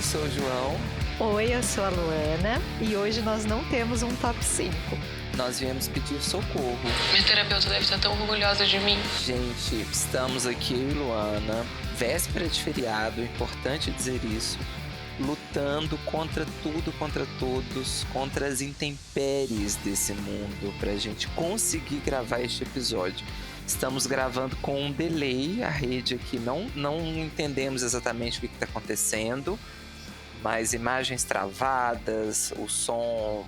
eu sou o João. Oi, eu sou a Luana e hoje nós não temos um top 5. Nós viemos pedir socorro. Minha terapeuta deve estar tão orgulhosa de mim. Gente, estamos aqui, eu e Luana, véspera de feriado, importante dizer isso, lutando contra tudo, contra todos, contra as intempéries desse mundo, pra gente conseguir gravar este episódio. Estamos gravando com um delay, a rede aqui não entendemos exatamente o que está acontecendo, mas imagens travadas, o som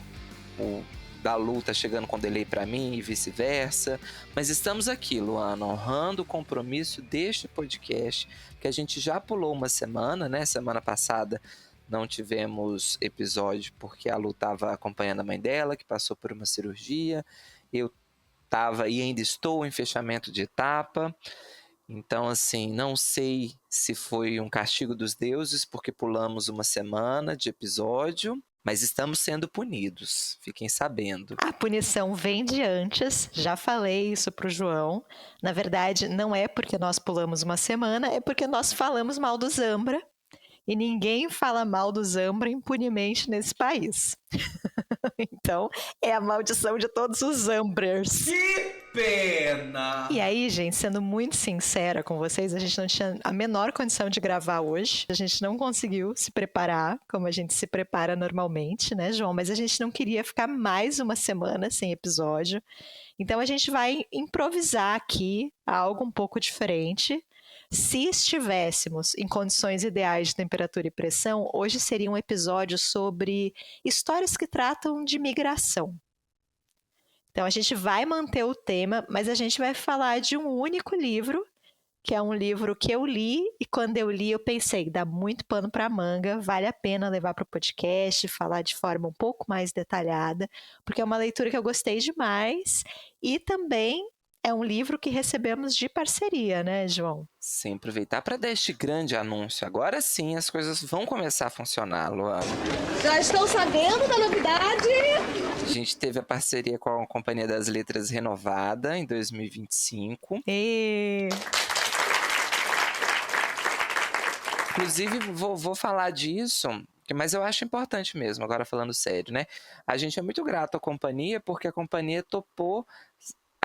da Lu tá chegando com delay para mim e vice-versa. Mas estamos aqui, Luana, honrando o compromisso deste podcast, que a gente já pulou uma semana, né? Semana passada não tivemos episódio porque a Lu estava acompanhando a mãe dela, que passou por uma cirurgia. Eu estava e ainda estou em fechamento de etapa. Então, assim, não sei se foi um castigo dos deuses, porque pulamos uma semana de episódio, mas estamos sendo punidos, fiquem sabendo. A punição vem de antes, já falei isso pro João. Na verdade, não é porque nós pulamos uma semana, é porque nós falamos mal do Zambra. E ninguém fala mal do Zambra impunemente nesse país. Então, é a maldição de todos os Zambrers. Que pena! E aí, gente, sendo muito sincera com vocês, a gente não tinha a menor condição de gravar hoje. A gente não conseguiu se preparar como a gente se prepara normalmente, né, João? Mas a gente não queria ficar mais uma semana sem episódio. Então, a gente vai improvisar aqui algo um pouco diferente. Se estivéssemos em condições ideais de temperatura e pressão, hoje seria um episódio sobre histórias que tratam de migração. Então, a gente vai manter o tema, mas a gente vai falar de um único livro, que é um livro que eu li, e quando eu li eu pensei, dá muito pano para manga, vale a pena levar para o podcast, falar de forma um pouco mais detalhada, porque é uma leitura que eu gostei demais, e também é um livro que recebemos de parceria, né, João? Sim, aproveitar para dar este grande anúncio. Agora sim as coisas vão começar a funcionar, Luana. Já estão sabendo da novidade? A gente teve a parceria com a Companhia das Letras renovada em 2025. Inclusive, vou falar disso, mas eu acho importante mesmo, agora falando sério, né? A gente é muito grato à companhia, porque a companhia topou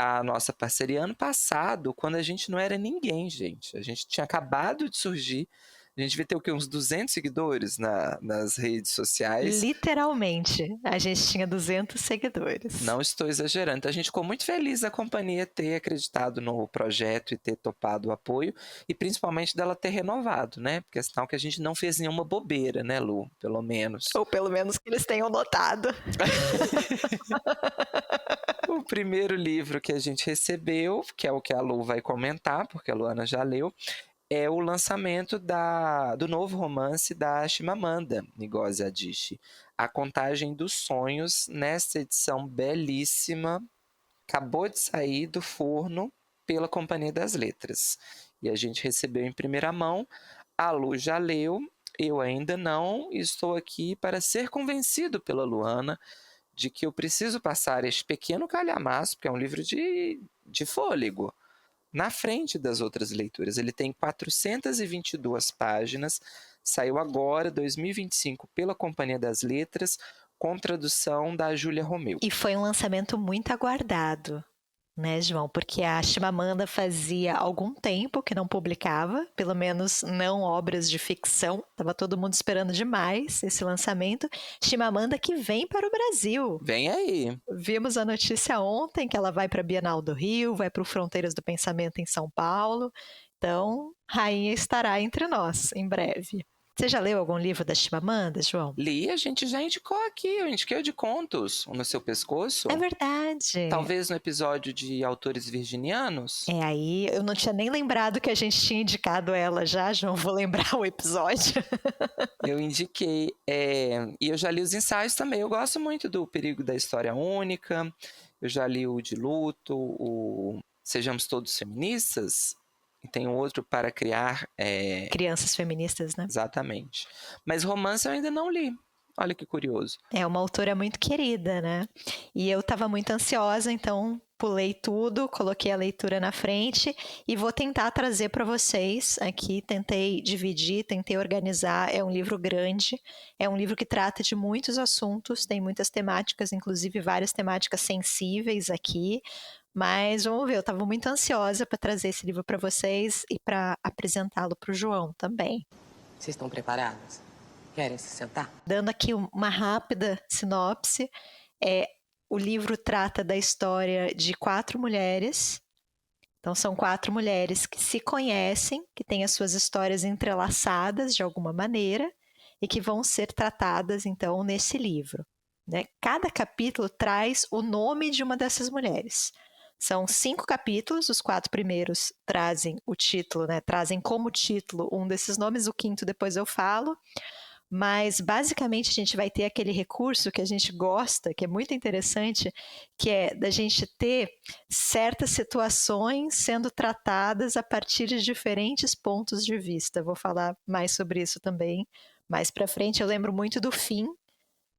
a nossa parceria ano passado, quando a gente não era ninguém, gente. A gente tinha acabado de surgir. A gente devia ter o quê? Uns 200 seguidores nas redes sociais. Literalmente, a gente tinha 200 seguidores. Não estou exagerando. Então, a gente ficou muito feliz da companhia ter acreditado no projeto e ter topado o apoio, e principalmente dela ter renovado, né? Porque é sinal que a gente não fez nenhuma bobeira, né, Lu? Pelo menos. Ou pelo menos que eles tenham notado. O primeiro livro que a gente recebeu, que é o que a Lu vai comentar, porque a Luana já leu, é o lançamento do novo romance da Chimamanda Ngozi Adichie, A Contagem dos Sonhos, nessa edição belíssima, acabou de sair do forno pela Companhia das Letras. E a gente recebeu em primeira mão, a Lu já leu, eu ainda não, e estou aqui para ser convencido pela Luana de que eu preciso passar este pequeno calhamaço, porque é um livro de fôlego, na frente das outras leituras. Ele tem 422 páginas, saiu agora, 2025, pela Companhia das Letras, com tradução da Júlia Romeu. E foi um lançamento muito aguardado, né, João? Porque a Chimamanda fazia algum tempo que não publicava, pelo menos não obras de ficção. Estava todo mundo esperando demais esse lançamento. Chimamanda que vem para o Brasil. Vem aí. Vimos a notícia ontem que ela vai para a Bienal do Rio, vai para o Fronteiras do Pensamento em São Paulo. Então, rainha estará entre nós em breve. Você já leu algum livro da Chimamanda, João? Li, a gente já indicou aqui, eu indiquei o de contos, o No Seu Pescoço. É verdade. Talvez no episódio de autores virginianos. É, aí eu não tinha nem lembrado que a gente tinha indicado ela já, João, vou lembrar o episódio. Eu indiquei, e eu já li os ensaios também, eu gosto muito do Perigo da História Única, eu já li o de Luto, o Sejamos Todos Feministas, e tem outro para criar... Crianças feministas, né? Exatamente. Mas romance eu ainda não li. Olha que curioso. É uma autora muito querida, né? E eu estava muito ansiosa, então pulei tudo, coloquei a leitura na frente e vou tentar trazer para vocês aqui. Tentei dividir, tentei organizar. É um livro grande, é um livro que trata de muitos assuntos, tem muitas temáticas, inclusive várias temáticas sensíveis aqui. Mas vamos ver, eu estava muito ansiosa para trazer esse livro para vocês e para apresentá-lo para o João também. Vocês estão preparados? Querem se sentar? Dando aqui uma rápida sinopse, o livro trata da história de 4 mulheres. Então, são 4 mulheres que se conhecem, que têm as suas histórias entrelaçadas de alguma maneira e que vão ser tratadas, então, nesse livro, né? Cada capítulo traz o nome de uma dessas mulheres. São 5 capítulos, os 4 primeiros trazem o título, né? Trazem como título um desses nomes, o 5º depois eu falo. Mas, basicamente, a gente vai ter aquele recurso que a gente gosta, que é muito interessante, que é da gente ter certas situações sendo tratadas a partir de diferentes pontos de vista. Vou falar mais sobre isso também mais para frente. Eu lembro muito do Fim,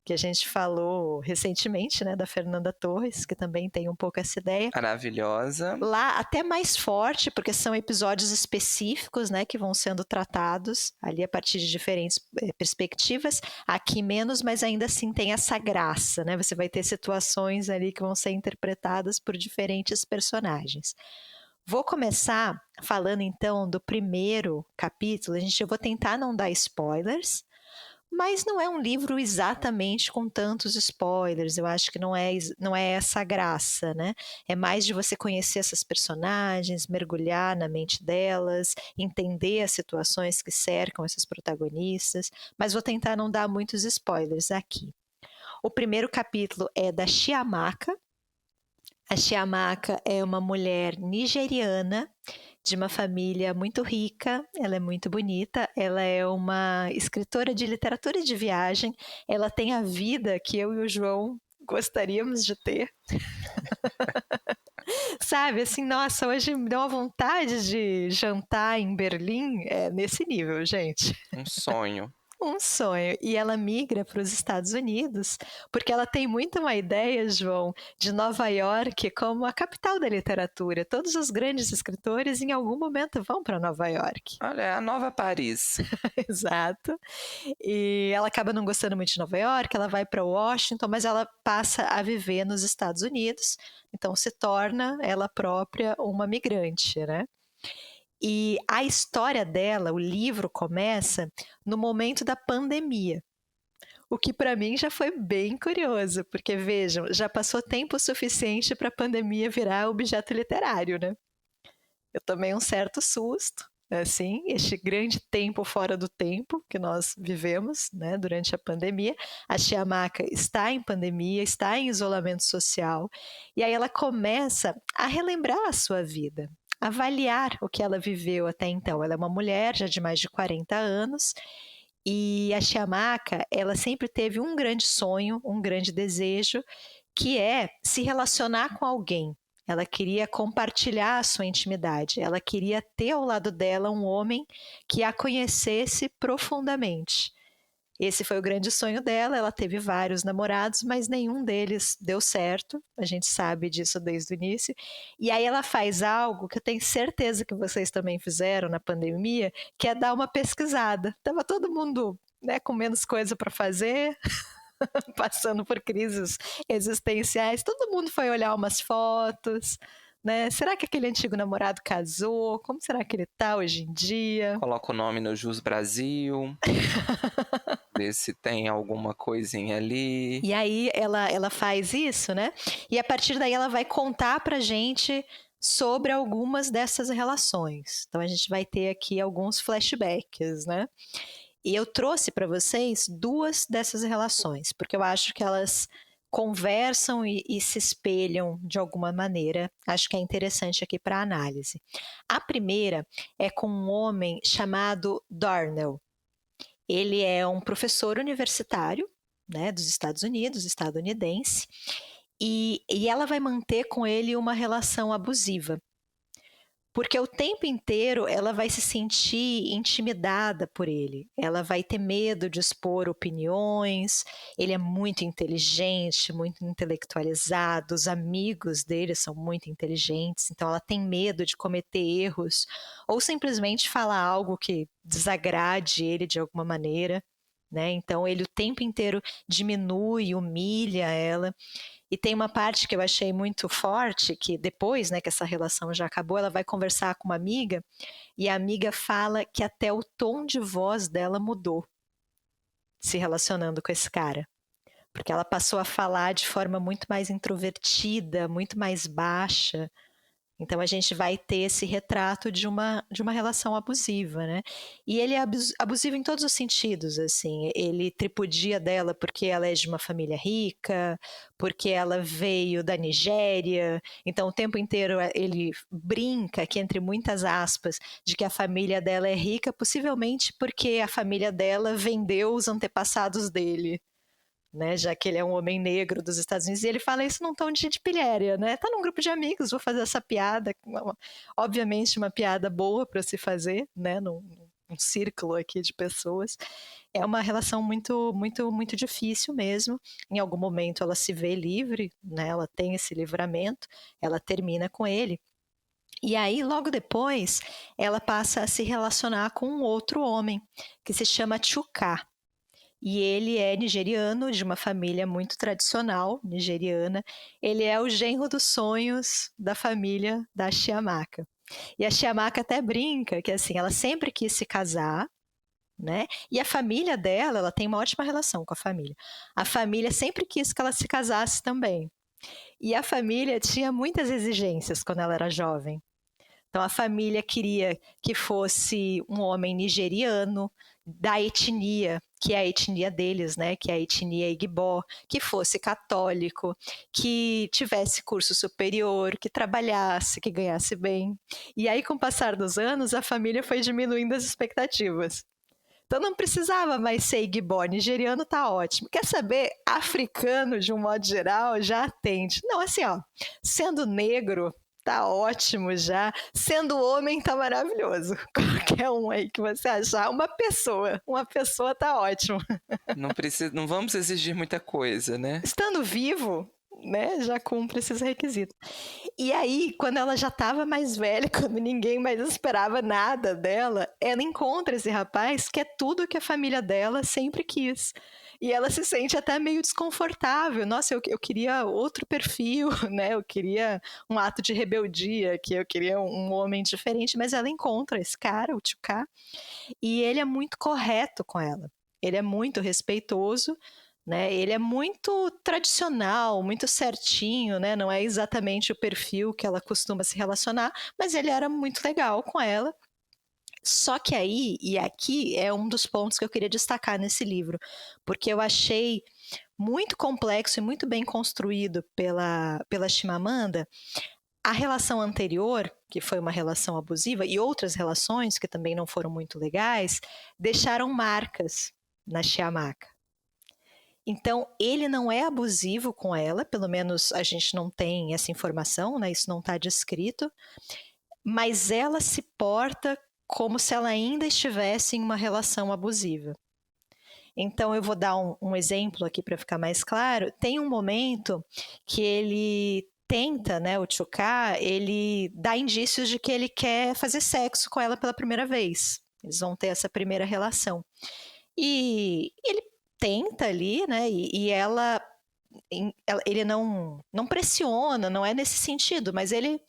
que a gente falou recentemente, né, da Fernanda Torres, que também tem um pouco essa ideia. Maravilhosa. Lá até mais forte, porque são episódios específicos, né, que vão sendo tratados ali a partir de diferentes perspectivas. Aqui menos, mas ainda assim tem essa graça, né? Você vai ter situações ali que vão ser interpretadas por diferentes personagens. Vou começar falando então do primeiro capítulo. Eu vou tentar não dar spoilers, mas não é um livro exatamente com tantos spoilers. Eu acho que não é essa a graça, né? É mais de você conhecer essas personagens, mergulhar na mente delas, entender as situações que cercam essas protagonistas, mas vou tentar não dar muitos spoilers aqui. O primeiro capítulo é da Chiamaka. A Chiamaka é uma mulher nigeriana de uma família muito rica, ela é muito bonita, ela é uma escritora de literatura de viagem, ela tem a vida que eu e o João gostaríamos de ter. Sabe, assim, nossa, hoje me deu uma vontade de jantar em Berlim, nesse nível, gente. Um sonho. Um sonho. E ela migra para os Estados Unidos porque ela tem muito uma ideia, João, de Nova York como a capital da literatura. Todos os grandes escritores em algum momento vão para Nova York. Olha, é a nova Paris. Exato. E ela acaba não gostando muito de Nova York, ela vai para Washington, mas ela passa a viver nos Estados Unidos, então se torna ela própria uma migrante, né? E a história dela, o livro começa no momento da pandemia, o que para mim já foi bem curioso, porque vejam, já passou tempo suficiente para a pandemia virar objeto literário, né? Eu tomei um certo susto, assim, este grande tempo fora do tempo que nós vivemos, né, durante a pandemia. A Chiamaka está em pandemia, está em isolamento social, e aí ela começa a relembrar a sua vida, avaliar o que ela viveu até então. Ela é uma mulher já de mais de 40 anos e a Chiamaka, ela sempre teve um grande sonho, um grande desejo, que é se relacionar com alguém. Ela queria compartilhar a sua intimidade, ela queria ter ao lado dela um homem que a conhecesse profundamente. Esse foi o grande sonho dela, ela teve vários namorados, mas nenhum deles deu certo, a gente sabe disso desde o início. E aí ela faz algo que eu tenho certeza que vocês também fizeram na pandemia, que é dar uma pesquisada. Tava todo mundo, né, com menos coisa para fazer, passando por crises existenciais, todo mundo foi olhar umas fotos, né? Será que aquele antigo namorado casou? Como será que ele tá hoje em dia? Coloca o nome no Jus Brasil. Ver se tem alguma coisinha ali. E aí ela faz isso, né? E a partir daí ela vai contar pra gente sobre algumas dessas relações. Então a gente vai ter aqui alguns flashbacks, né? E eu trouxe para vocês 2 dessas relações, porque eu acho que elas conversam e se espelham de alguma maneira. Acho que é interessante aqui para análise. A primeira é com um homem chamado Darnell. Ele é um professor universitário, né, dos Estados Unidos, e ela vai manter com ele uma relação abusiva. Porque o tempo inteiro ela vai se sentir intimidada por ele. Ela vai ter medo de expor opiniões. Ele é muito inteligente, muito intelectualizado. Os amigos dele são muito inteligentes. Então ela tem medo de cometer erros ou simplesmente falar algo que desagrade ele de alguma maneira, né? Então ele o tempo inteiro diminui, humilha ela. E tem uma parte que eu achei muito forte, que depois, né, que essa relação já acabou, ela vai conversar com uma amiga, e a amiga fala que até o tom de voz dela mudou, se relacionando com esse cara. Porque ela passou a falar de forma muito mais introvertida, muito mais baixa. Então a gente vai ter esse retrato de uma relação abusiva, né? E ele é abusivo em todos os sentidos, assim. Ele tripudia dela porque ela é de uma família rica, porque ela veio da Nigéria. Então o tempo inteiro ele brinca, que entre muitas aspas, de que a família dela é rica, possivelmente porque a família dela vendeu os antepassados dele. Né, já que ele é um homem negro dos Estados Unidos, e ele fala isso num tom de pilhéria, né? Tá num grupo de amigos, vou fazer essa piada, obviamente uma piada boa para se fazer, né? Num círculo aqui de pessoas. É uma relação muito, muito, muito difícil mesmo. Em algum momento ela se vê livre, né? Ela tem esse livramento, ela termina com ele. E aí, logo depois, ela passa a se relacionar com um outro homem, que se chama Chuka. E ele é nigeriano, de uma família muito tradicional nigeriana. Ele é o genro dos sonhos da família da Chiamaka. E a Chiamaka até brinca que assim, ela sempre quis se casar, né? E a família dela, ela tem uma ótima relação com a família. A família sempre quis que ela se casasse também. E a família tinha muitas exigências quando ela era jovem. Então a família queria que fosse um homem nigeriano, da etnia, que é a etnia deles, né, que é a etnia Igbo, que fosse católico, que tivesse curso superior, que trabalhasse, que ganhasse bem. E aí, com o passar dos anos, a família foi diminuindo as expectativas. Então não precisava mais ser Igbo, nigeriano tá ótimo. Quer saber? Africano, de um modo geral, já atende. Não, assim, ó, sendo negro, tá ótimo já. Sendo homem, tá maravilhoso. Qualquer um aí que você achar, uma pessoa tá ótimo. Não vamos exigir muita coisa, né? Estando vivo, né, já cumpre esses requisitos. E aí, quando ela já estava mais velha, quando ninguém mais esperava nada dela, ela encontra esse rapaz que é tudo que a família dela sempre quis. E ela se sente até meio desconfortável. Nossa, eu queria outro perfil, né? Eu queria um ato de rebeldia, que eu queria um homem diferente, mas ela encontra esse cara, o Chuka, e ele é muito correto com ela. Ele é muito respeitoso, né? Ele é muito tradicional, muito certinho, né? Não é exatamente o perfil que ela costuma se relacionar, mas ele era muito legal com ela. Só que aí, e aqui é um dos pontos que eu queria destacar nesse livro, porque eu achei muito complexo e muito bem construído pela Chimamanda a relação anterior, que foi uma relação abusiva, e outras relações que também não foram muito legais, deixaram marcas na Chiamaka. Então, ele não é abusivo com ela, pelo menos a gente não tem essa informação, né? Isso não está descrito, mas ela se porta como se ela ainda estivesse em uma relação abusiva. Então, eu vou dar um exemplo aqui para ficar mais claro. Tem um momento que ele tenta, né, o Chuka, ele dá indícios de que ele quer fazer sexo com ela pela primeira vez. Eles vão ter essa primeira relação. E ele tenta ali, né, e ele não pressiona, não é nesse sentido, mas ele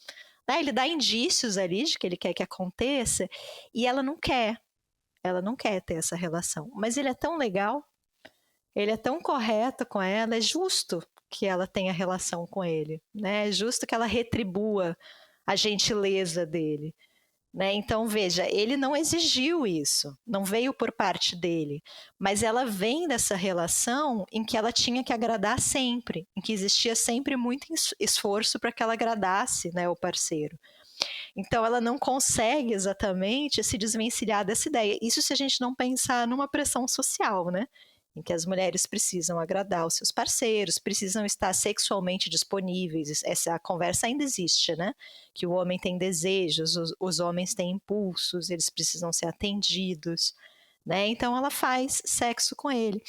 dá indícios ali de que ele quer que aconteça, e ela não quer ter essa relação. Mas ele é tão legal, ele é tão correto com ela, é justo que ela tenha relação com ele, né? É justo que ela retribua a gentileza dele. Né? Então, veja, ele não exigiu isso, não veio por parte dele, mas ela vem dessa relação em que ela tinha que agradar sempre, em que existia sempre muito esforço para que ela agradasse, né, o parceiro. Então, ela não consegue exatamente se desvencilhar dessa ideia. Isso se a gente não pensar numa pressão social, né? em que as mulheres precisam agradar os seus parceiros, precisam estar sexualmente disponíveis. Essa conversa ainda existe, né? Que o homem tem desejos, os homens têm impulsos, eles precisam ser atendidos, né? Então ela faz sexo com ele.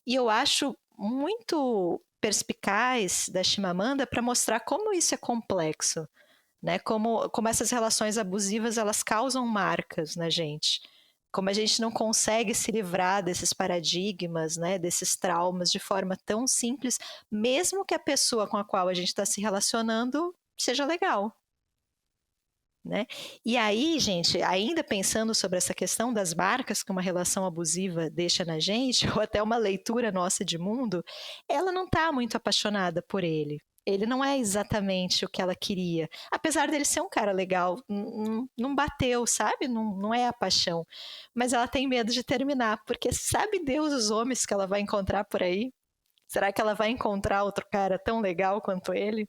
E eu acho muito perspicaz da Chimamanda para mostrar como isso é complexo, né? Como essas relações abusivas elas causam marcas na gente. Como a gente não consegue se livrar desses paradigmas, né, desses traumas de forma tão simples, mesmo que a pessoa com a qual a gente está se relacionando seja legal. Né? E aí, gente, ainda pensando sobre essa questão das marcas que uma relação abusiva deixa na gente, ou até uma leitura nossa de mundo, ela não está muito apaixonada por ele. Ele não é exatamente o que ela queria. Apesar dele ser um cara legal, não bateu, sabe? Não é a paixão. Mas ela tem medo de terminar, porque sabe Deus os homens que ela vai encontrar por aí? Será que ela vai encontrar outro cara tão legal quanto ele?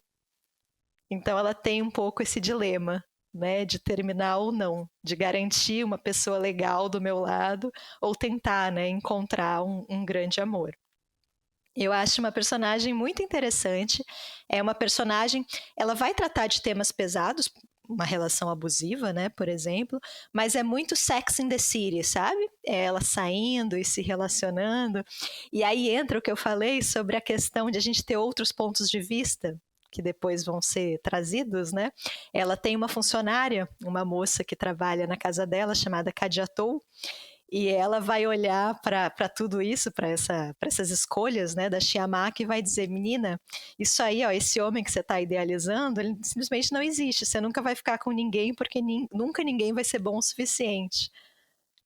Então ela tem um pouco esse dilema, né, de terminar ou não, de garantir uma pessoa legal do meu lado ou tentar, né, encontrar um grande amor. Eu acho uma personagem muito interessante. É uma personagem, ela vai tratar de temas pesados, uma relação abusiva, né, por exemplo, mas é muito Sex in the City, sabe? É ela saindo e se relacionando. E aí entra o que eu falei sobre a questão de a gente ter outros pontos de vista que depois vão ser trazidos, né? Ela tem uma funcionária, uma moça que trabalha na casa dela, chamada Kadiatou, e ela vai olhar para tudo isso, para essas escolhas, né, da Chiamaka, e vai dizer: menina, isso aí, ó, esse homem que você está idealizando, ele simplesmente não existe, você nunca vai ficar com ninguém, porque nunca ninguém vai ser bom o suficiente.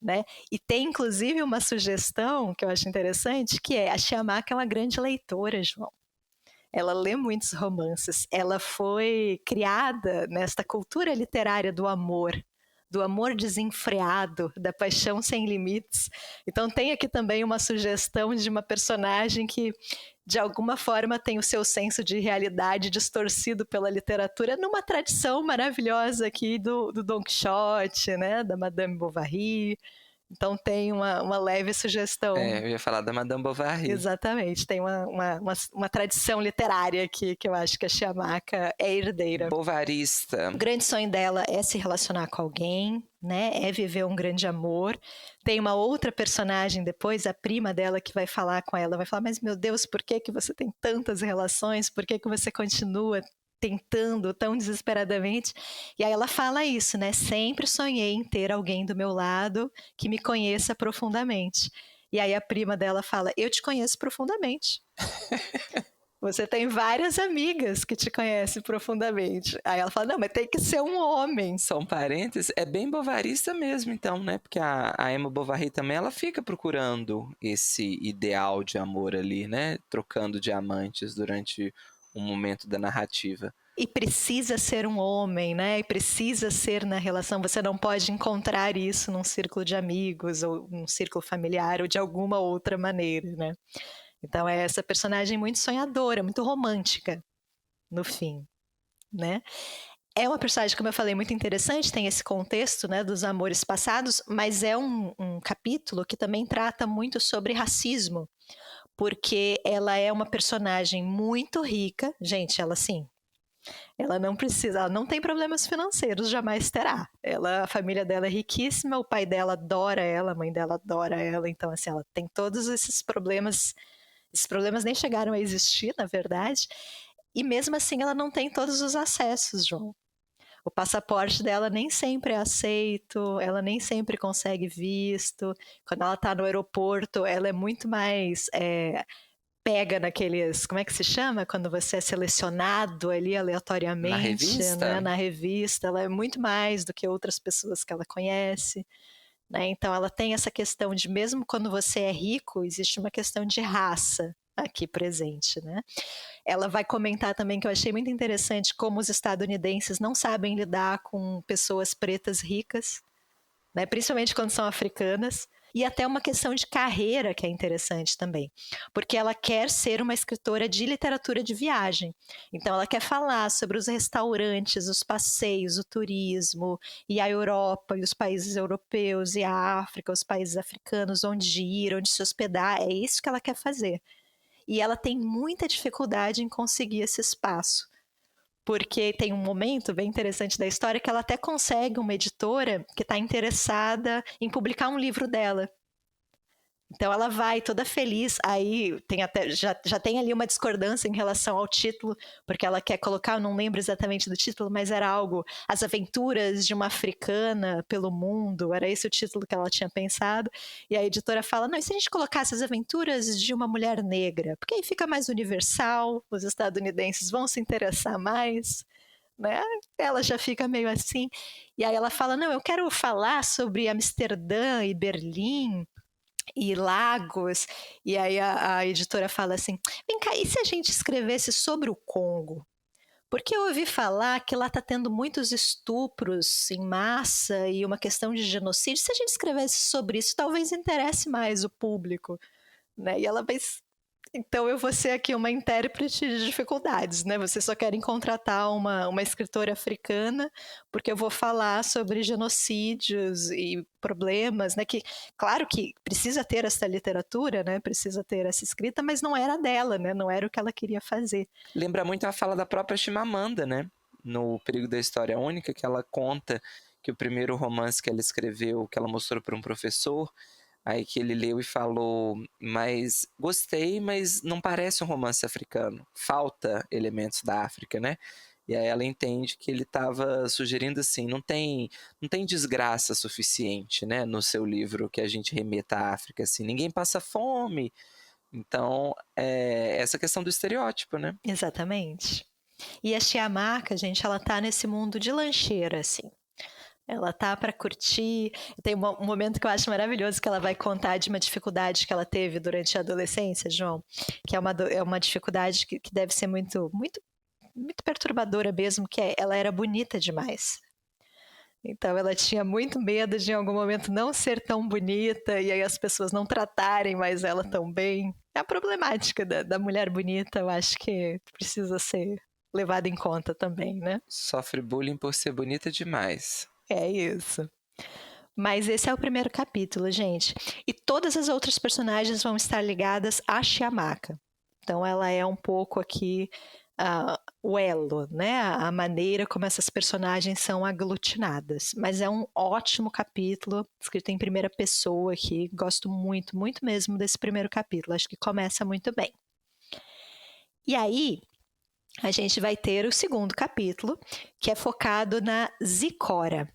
Né? E tem inclusive uma sugestão que eu acho interessante, que é: a Chiamaka é uma grande leitora, João. Ela lê muitos romances, ela foi criada nesta cultura literária do amor desenfreado, da paixão sem limites. Então tem aqui também uma sugestão de uma personagem que, de alguma forma, tem o seu senso de realidade distorcido pela literatura, numa tradição maravilhosa aqui do Don Quixote, né, da Madame Bovary. Então tem uma leve sugestão. Eu ia falar da Madame Bovary. Exatamente, tem uma tradição literária aqui que eu acho que a Chiamaka é herdeira. Bovarista. O grande sonho dela é se relacionar com alguém, né? É viver um grande amor. Tem uma outra personagem depois, a prima dela, que vai falar com ela, vai falar: mas meu Deus, por que você tem tantas relações? Por que você continua tentando tão desesperadamente? E aí ela fala isso, né? Sempre sonhei em ter alguém do meu lado que me conheça profundamente. E aí a prima dela fala: eu te conheço profundamente. Você tem várias amigas que te conhecem profundamente. Aí ela fala: não, mas tem que ser um homem. Só um parênteses, é bem bovarista mesmo, então, né? Porque a Emma Bovary também, ela fica procurando esse ideal de amor ali, né? Trocando diamantes durante um momento da narrativa. E precisa ser um homem, né? E precisa ser na relação. Você não pode encontrar isso num círculo de amigos ou num círculo familiar ou de alguma outra maneira, né? Então é essa personagem muito sonhadora, muito romântica, no fim, né? É uma personagem, como eu falei, muito interessante, tem esse contexto, né, dos amores passados, mas é um capítulo que também trata muito sobre racismo, porque ela é uma personagem muito rica. Gente, ela assim, ela não precisa, ela não tem problemas financeiros, jamais terá. A família dela é riquíssima, o pai dela adora ela, a mãe dela adora ela, então assim, ela tem todos esses problemas nem chegaram a existir, na verdade, e mesmo assim ela não tem todos os acessos, João. O passaporte dela nem sempre é aceito, ela nem sempre consegue visto. Quando ela está no aeroporto, ela é muito mais pega naqueles, como é que se chama? Quando você é selecionado ali aleatoriamente. Na revista? Né? Na revista, ela é muito mais do que outras pessoas que ela conhece. Né? Então ela tem essa questão de, mesmo quando você é rico, existe uma questão de raça aqui presente, né? Ela vai comentar também, que eu achei muito interessante, como os estadunidenses não sabem lidar com pessoas pretas ricas, né? Principalmente quando são africanas. e até uma questão de carreira que é interessante também, porque ela quer ser uma escritora de literatura de viagem. Então ela quer falar sobre os restaurantes, os passeios, o turismo, e a Europa, e os países europeus, e a África, os países africanos, onde ir, onde se hospedar, é isso que ela quer fazer. E ela tem muita dificuldade em conseguir esse espaço. Porque tem um momento bem interessante da história que ela até consegue uma editora que está interessada em publicar um livro dela. Então ela vai toda feliz, aí tem até, já tem ali uma discordância em relação ao título, porque ela quer colocar, eu não lembro exatamente do título, mas era algo, As Aventuras de uma Africana pelo Mundo, era esse o título que ela tinha pensado, e a editora fala, não, e se a gente colocasse As Aventuras de uma Mulher Negra? Porque aí fica mais universal, os estadunidenses vão se interessar mais, né? Ela já fica meio assim, e aí ela fala, não, eu quero falar sobre Amsterdã e Berlim, e Lagos, e aí a editora fala assim, vem cá, e se a gente escrevesse sobre o Congo? Porque eu ouvi falar que lá está tendo muitos estupros em massa e uma questão de genocídio, se a gente escrevesse sobre isso, talvez interesse mais o público, né? E ela vai... Então eu vou ser aqui uma intérprete de dificuldades, né? Vocês só querem contratar uma escritora africana porque eu vou falar sobre genocídios e problemas, né? Que, claro que precisa ter essa literatura, né? Precisa ter essa escrita, mas não era dela, né? Não era o que ela queria fazer. Lembra muito a fala da própria Chimamanda, né? No Perigo da História Única, que ela conta que o primeiro romance que ela escreveu, que ela mostrou para um professor, aí que ele leu e falou, mas gostei, mas não parece um romance africano. Falta elementos da África, né? E aí ela entende que ele estava sugerindo assim, não tem desgraça suficiente, né, no seu livro que a gente remeta à África, assim, ninguém passa fome. Então, essa questão do estereótipo, né? Exatamente. E a Chiamaka, gente, ela tá nesse mundo de lancheira, assim. Ela tá para curtir. Tem um momento que eu acho maravilhoso que ela vai contar de uma dificuldade que ela teve durante a adolescência, João, que é uma dificuldade que deve ser muito, muito, muito perturbadora mesmo, que ela era bonita demais. Então ela tinha muito medo de em algum momento não ser tão bonita e aí as pessoas não tratarem mais ela tão bem. É a problemática da mulher bonita, eu acho que precisa ser levada em conta também, né? Sofre bullying por ser bonita demais. É isso. Mas esse é o primeiro capítulo, gente. E todas as outras personagens vão estar ligadas a Chiamaka. Então ela é um pouco aqui o elo, né? A maneira como essas personagens são aglutinadas. Mas é um ótimo capítulo, escrito em primeira pessoa aqui. Gosto muito, muito mesmo desse primeiro capítulo. Acho que começa muito bem. E aí, a gente vai ter o segundo capítulo, que é focado na Zicora.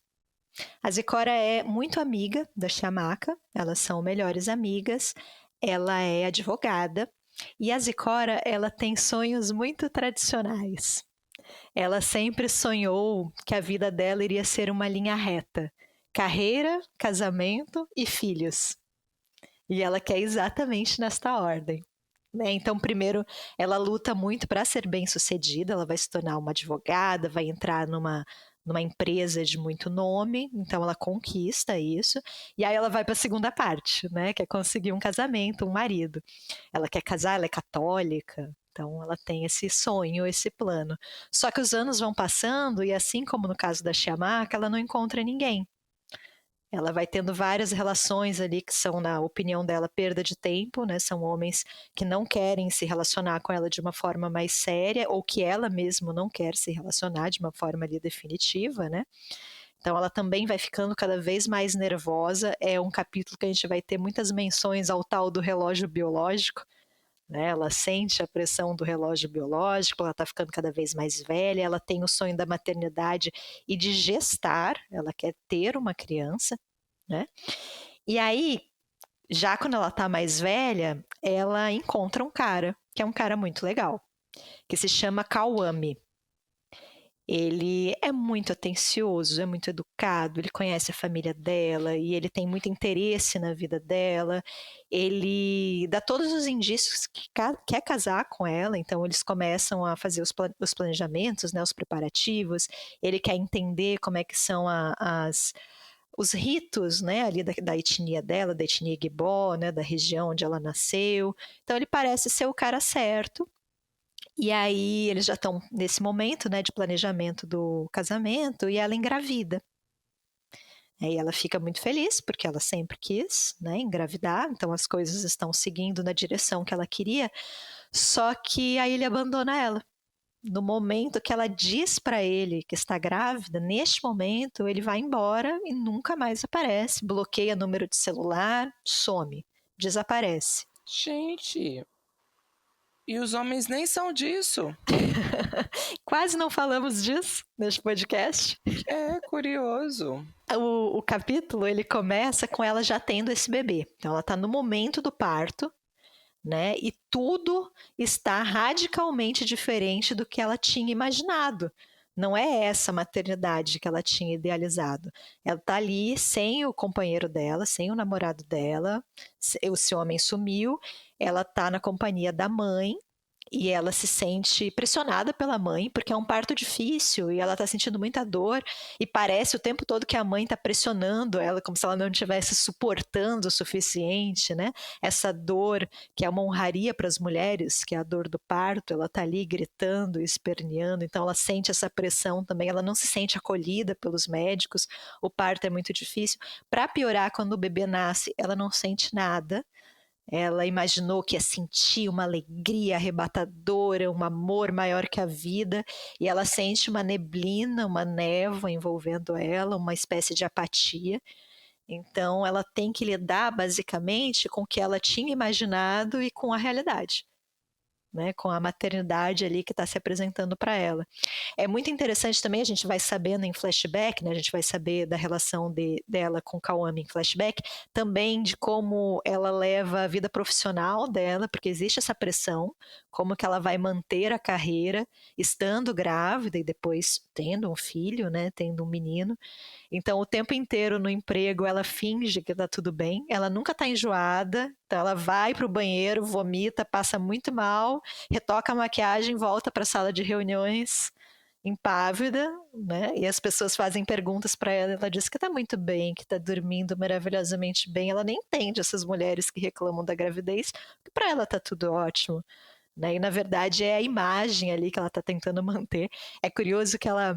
A Zicora é muito amiga da Chiamaka, elas são melhores amigas, ela é advogada, e a Zicora, ela tem sonhos muito tradicionais. Ela sempre sonhou que a vida dela iria ser uma linha reta, carreira, casamento e filhos. E ela quer exatamente nesta ordem. Então, primeiro, ela luta muito para ser bem-sucedida, ela vai se tornar uma advogada, vai entrar numa empresa de muito nome, então ela conquista isso, e aí ela vai para a segunda parte, né, que é conseguir um casamento, um marido. Ela quer casar, ela é católica, então ela tem esse sonho, esse plano. Só que os anos vão passando e assim como no caso da Chiamaka, ela não encontra ninguém. Ela vai tendo várias relações ali que são, na opinião dela, perda de tempo, né? São homens que não querem se relacionar com ela de uma forma mais séria ou que ela mesma não quer se relacionar de uma forma ali definitiva, né? Então ela também vai ficando cada vez mais nervosa. É um capítulo que a gente vai ter muitas menções ao tal do relógio biológico, né? Ela sente a pressão do relógio biológico, ela está ficando cada vez mais velha, ela tem o sonho da maternidade e de gestar, ela quer ter uma criança, né? E aí, já quando ela está mais velha, ela encontra um cara, que é um cara muito legal, que se chama Kawame. Ele é muito atencioso, é muito educado, ele conhece a família dela e ele tem muito interesse na vida dela. Ele dá todos os indícios que quer casar com ela, então eles começam a fazer os planejamentos, né, os preparativos. Ele quer entender como é que são os ritos, né, ali da etnia dela, da etnia Igbo, né, da região onde ela nasceu. Então ele parece ser o cara certo. E aí eles já estão nesse momento, né, de planejamento do casamento, e ela engravida. E ela fica muito feliz, porque ela sempre quis, né, engravidar, então as coisas estão seguindo na direção que ela queria, só que aí ele abandona ela. No momento que ela diz para ele que está grávida, neste momento ele vai embora e nunca mais aparece, bloqueia número de celular, some, desaparece. Gente, e os homens nem são disso. Quase não falamos disso neste podcast. É curioso. O capítulo, ele começa com ela já tendo esse bebê. Então ela está no momento do parto, né? E tudo está radicalmente diferente do que ela tinha imaginado. Não é essa maternidade que ela tinha idealizado. Ela está ali sem o companheiro dela, sem o namorado dela, esse homem sumiu, ela está na companhia da mãe, e ela se sente pressionada pela mãe, porque é um parto difícil, e ela está sentindo muita dor, e parece o tempo todo que a mãe está pressionando ela, como se ela não estivesse suportando o suficiente, né? Essa dor, que é uma honraria para as mulheres, que é a dor do parto, ela está ali gritando, esperneando, então ela sente essa pressão também, ela não se sente acolhida pelos médicos, o parto é muito difícil. Para piorar, quando o bebê nasce, ela não sente nada. Ela imaginou que ia sentir uma alegria arrebatadora, um amor maior que a vida, e ela sente uma neblina, uma névoa envolvendo ela, uma espécie de apatia. Então, ela tem que lidar, basicamente, com o que ela tinha imaginado e com a realidade, né? Com a maternidade ali que está se apresentando para ela. É muito interessante também, a gente vai sabendo em flashback, né? A gente vai saber da relação dela com Kawami em flashback, também de como ela leva a vida profissional dela, porque existe essa pressão, como que ela vai manter a carreira estando grávida e depois tendo um filho, né? Tendo um menino. Então, o tempo inteiro no emprego, ela finge que tá tudo bem, ela nunca tá enjoada, então ela vai pro banheiro, vomita, passa muito mal, retoca a maquiagem, volta para a sala de reuniões impávida, né? E as pessoas fazem perguntas para ela, ela diz que tá muito bem, que tá dormindo maravilhosamente bem, ela nem entende essas mulheres que reclamam da gravidez, porque para ela tá tudo ótimo. Né? E na verdade é a imagem ali que ela tá tentando manter. É curioso que ela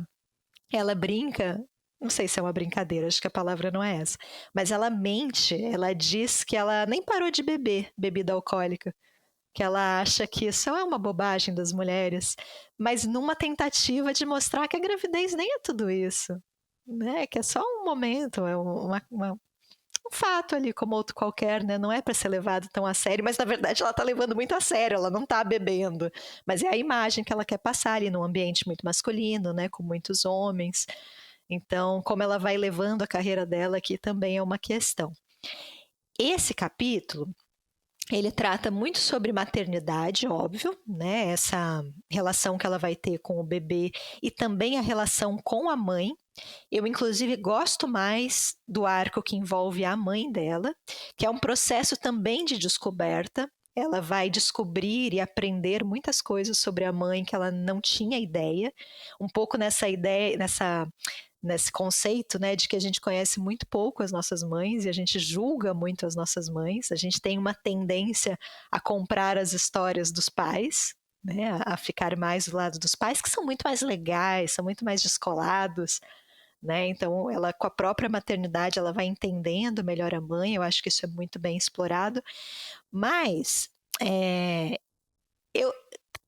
brinca, não sei se é uma brincadeira, acho que a palavra não é essa, mas ela mente, ela diz que ela nem parou de beber bebida alcoólica, que ela acha que isso é uma bobagem das mulheres, mas numa tentativa de mostrar que a gravidez nem é tudo isso, né? Que é só um momento, é um fato ali, como outro qualquer, né? Não é para ser levado tão a sério, mas na verdade ela tá levando muito a sério, ela não tá bebendo, mas é a imagem que ela quer passar ali num ambiente muito masculino, né? Com muitos homens. Então, como ela vai levando a carreira dela aqui também é uma questão. Esse capítulo, ele trata muito sobre maternidade, óbvio, né? Essa relação que ela vai ter com o bebê e também a relação com a mãe. Eu, inclusive, gosto mais do arco que envolve a mãe dela, que é um processo também de descoberta. Ela vai descobrir e aprender muitas coisas sobre a mãe que ela não tinha ideia. Um pouco nessa ideia, nesse conceito, né, de que a gente conhece muito pouco as nossas mães e a gente julga muito as nossas mães. A gente tem uma tendência a comprar as histórias dos pais, né, a ficar mais do lado dos pais, que são muito mais legais, são muito mais descolados, né? Então, ela com a própria maternidade, ela vai entendendo melhor a mãe. Eu acho que isso é muito bem explorado. Mas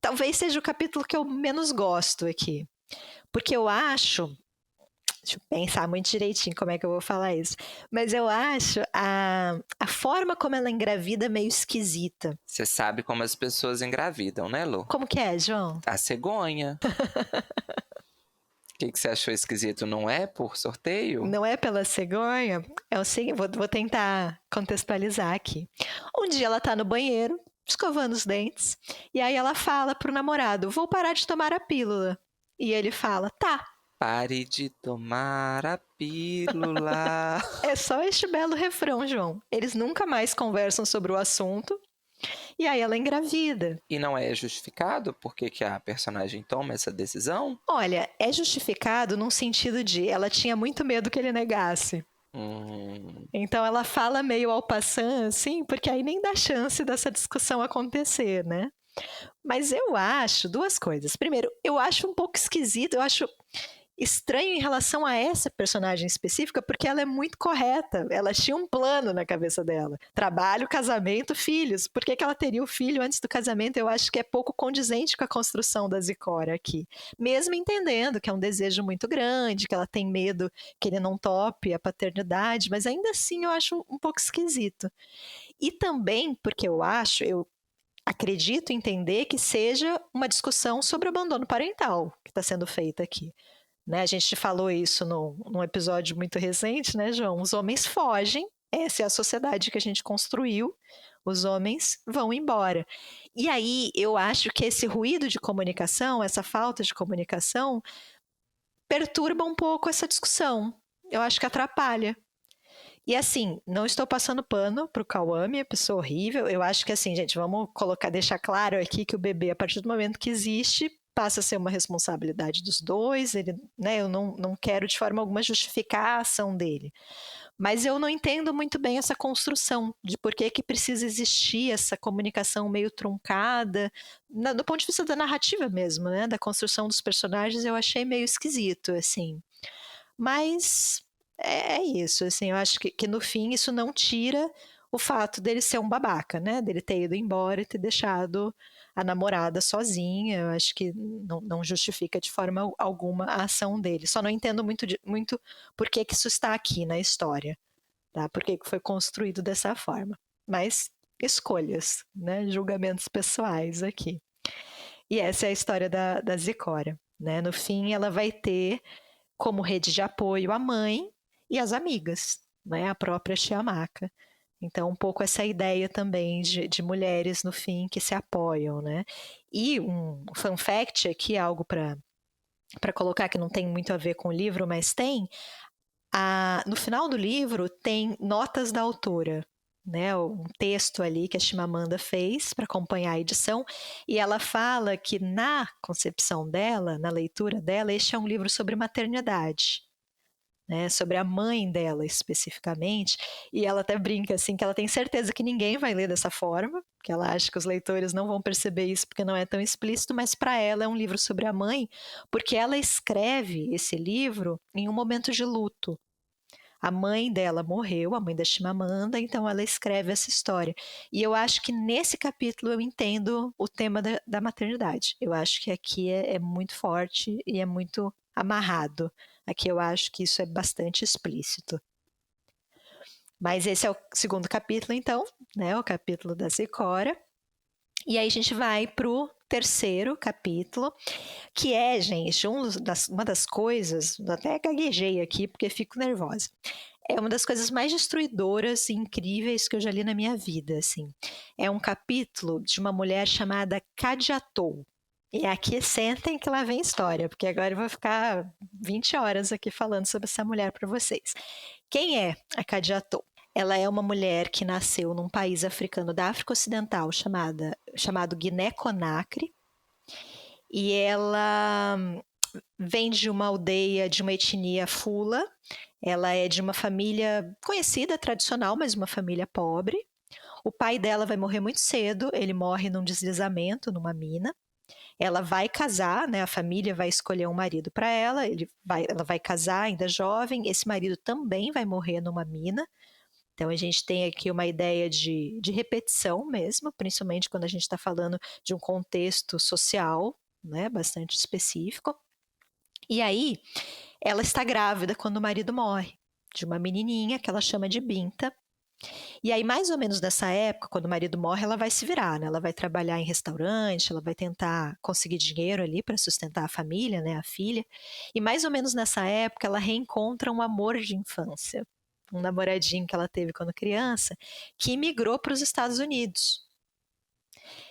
talvez seja o capítulo que eu menos gosto aqui, porque eu acho, deixa eu pensar muito direitinho como é que eu vou falar isso, mas eu acho a forma como ela engravida meio esquisita. Você sabe como as pessoas engravidam, né, Lu? Como que é, João? A cegonha. O que você achou esquisito? Não é por sorteio? Não é pela cegonha? É o seguinte, vou tentar contextualizar aqui. Um dia ela tá no banheiro, escovando os dentes, e aí ela fala pro namorado, vou parar de tomar a pílula. E ele fala, tá. Pare de tomar a pílula. É só este belo refrão, João. Eles nunca mais conversam sobre o assunto. E aí ela engravida. E não é justificado por que a personagem toma essa decisão? Olha, é justificado num sentido de ela tinha muito medo que ele negasse. Então ela fala meio ao passant, assim, porque aí nem dá chance dessa discussão acontecer, né? Mas eu acho duas coisas. Primeiro, eu acho um pouco esquisito, eu acho estranho em relação a essa personagem específica, porque ela é muito correta. Ela tinha um plano na cabeça dela. Trabalho, casamento, filhos. Por que ela teria o filho antes do casamento? Eu acho que é pouco condizente com a construção da Zicora aqui. Mesmo entendendo que é um desejo muito grande, que ela tem medo que ele não tope a paternidade, mas ainda assim eu acho um pouco esquisito. E também porque eu acredito entender que seja uma discussão sobre o abandono parental que está sendo feita aqui. Né? A gente falou isso num episódio muito recente, né, João? Os homens fogem, essa é a sociedade que a gente construiu, os homens vão embora. E aí eu acho que esse ruído de comunicação, essa falta de comunicação, perturba um pouco essa discussão. Eu acho que atrapalha. E assim, não estou passando pano pro Kwame, a pessoa horrível. Eu acho que assim, gente, vamos deixar claro aqui que o bebê, a partir do momento que existe, passa a ser uma responsabilidade dos dois. Ele, né, eu não quero de forma alguma justificar a ação dele. Mas eu não entendo muito bem essa construção de por que precisa existir essa comunicação meio truncada, do ponto de vista da narrativa mesmo, né, da construção dos personagens, eu achei meio esquisito, assim. Mas é isso, assim, eu acho que no fim isso não tira o fato dele ser um babaca, né, dele ter ido embora e ter deixado a namorada sozinha. Eu acho que não justifica de forma alguma a ação dele. Só não entendo muito por que isso está aqui na história, tá? Por que foi construído dessa forma. Mas escolhas, né? Julgamentos pessoais aqui. E essa é a história da Zicora, né? No fim, ela vai ter como rede de apoio a mãe e as amigas, né? A própria Chiamaka. Então, um pouco essa ideia também de mulheres, no fim, que se apoiam, né? E um fun fact aqui, algo para colocar que não tem muito a ver com o livro, mas tem. No final do livro tem notas da autora, né? Um texto ali que a Chimamanda fez para acompanhar a edição, e ela fala que na concepção dela, na leitura dela, este é um livro sobre maternidade. Né, sobre a mãe dela especificamente, e ela até brinca assim que ela tem certeza que ninguém vai ler dessa forma, que ela acha que os leitores não vão perceber isso porque não é tão explícito, mas para ela é um livro sobre a mãe, porque ela escreve esse livro em um momento de luto. A mãe dela morreu, a mãe da Chimamanda, então ela escreve essa história. E eu acho que nesse capítulo eu entendo o tema da maternidade. Eu acho que aqui é muito forte e é muito amarrado. Aqui eu acho que isso é bastante explícito. Mas esse é o segundo capítulo, então, né? O capítulo da Zicora. E aí a gente vai para o terceiro capítulo, que é, gente, uma das coisas, até gaguejei aqui porque fico nervosa. É uma das coisas mais destruidoras e incríveis que eu já li na minha vida, assim. É um capítulo de uma mulher chamada Kadiatou. E aqui sentem que lá vem história, porque agora eu vou ficar 20 horas aqui falando sobre essa mulher para vocês. Quem é a Kadiatou? Ela é uma mulher que nasceu num país africano da África Ocidental chamado Guiné-Conakry, e ela vem de uma aldeia de uma etnia Fula. Ela é de uma família conhecida, tradicional, mas uma família pobre. O pai dela vai morrer muito cedo, ele morre num deslizamento, numa mina. Ela vai casar, né? A família vai escolher um marido para ela, ela vai casar ainda jovem, esse marido também vai morrer numa mina. Então a gente tem aqui uma ideia de repetição mesmo, principalmente quando a gente está falando de um contexto social, né? Bastante específico. E aí, ela está grávida quando o marido morre, de uma menininha que ela chama de Binta. E aí, mais ou menos nessa época, quando o marido morre, ela vai se virar, né? Ela vai trabalhar em restaurante, ela vai tentar conseguir dinheiro ali para sustentar a família, né? A filha. E mais ou menos nessa época, ela reencontra um amor de infância, um namoradinho que ela teve quando criança, que migrou para os Estados Unidos.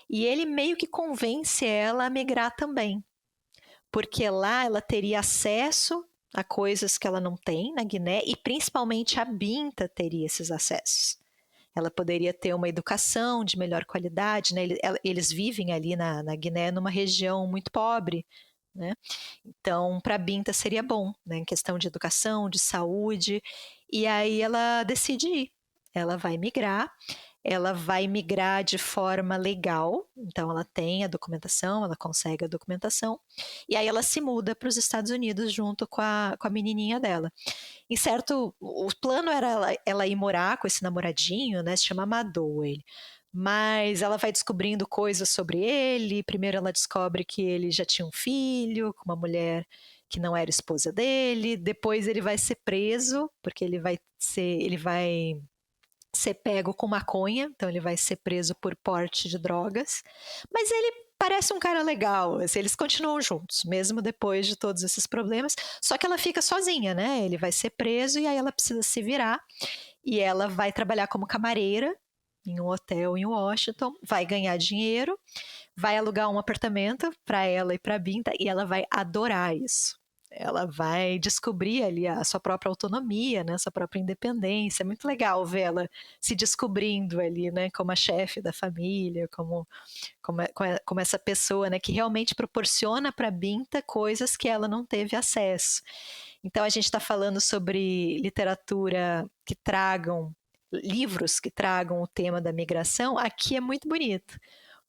E ele meio que convence ela a migrar também, porque lá ela teria acesso a coisas que ela não tem na Guiné, e principalmente a Binta teria esses acessos. Ela poderia ter uma educação de melhor qualidade, né? Eles vivem ali na Guiné numa região muito pobre, né? Então, para a Binta seria bom, né? Em questão de educação, de saúde. E aí ela decide ir. Ela vai migrar de forma legal, então ela tem a documentação, ela consegue a documentação, e aí ela se muda para os Estados Unidos junto com a menininha dela. O plano era ela ir morar com esse namoradinho, né, se chama Amadou ele. Mas ela vai descobrindo coisas sobre ele. Primeiro ela descobre que ele já tinha um filho com uma mulher que não era esposa dele. Depois ele vai ser preso, porque ele vai ser pego com maconha, então ele vai ser preso por porte de drogas. Mas ele parece um cara legal, assim, eles continuam juntos, mesmo depois de todos esses problemas, só que ela fica sozinha, né? Ele vai ser preso e aí ela precisa se virar, e ela vai trabalhar como camareira em um hotel em Washington, vai ganhar dinheiro, vai alugar um apartamento para ela e para Binta, e ela vai adorar isso. Ela vai descobrir ali a sua própria autonomia, né, a sua própria independência. É muito legal ver ela se descobrindo ali, né, como a chefe da família, como essa pessoa, né, que realmente proporciona para Binta coisas que ela não teve acesso. Então a gente está falando sobre literatura que tragam, livros que tragam o tema da migração. Aqui é muito bonito,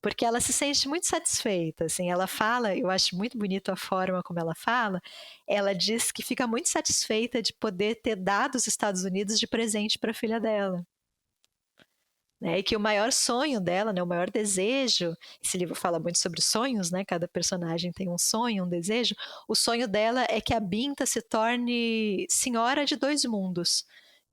porque ela se sente muito satisfeita, assim, ela fala, eu acho muito bonito a forma como ela fala, ela diz que fica muito satisfeita de poder ter dado os Estados Unidos de presente para a filha dela. Né? E que o maior sonho dela, né, o maior desejo, esse livro fala muito sobre sonhos, né, cada personagem tem um sonho, um desejo, o sonho dela é que a Binta se torne senhora de dois mundos,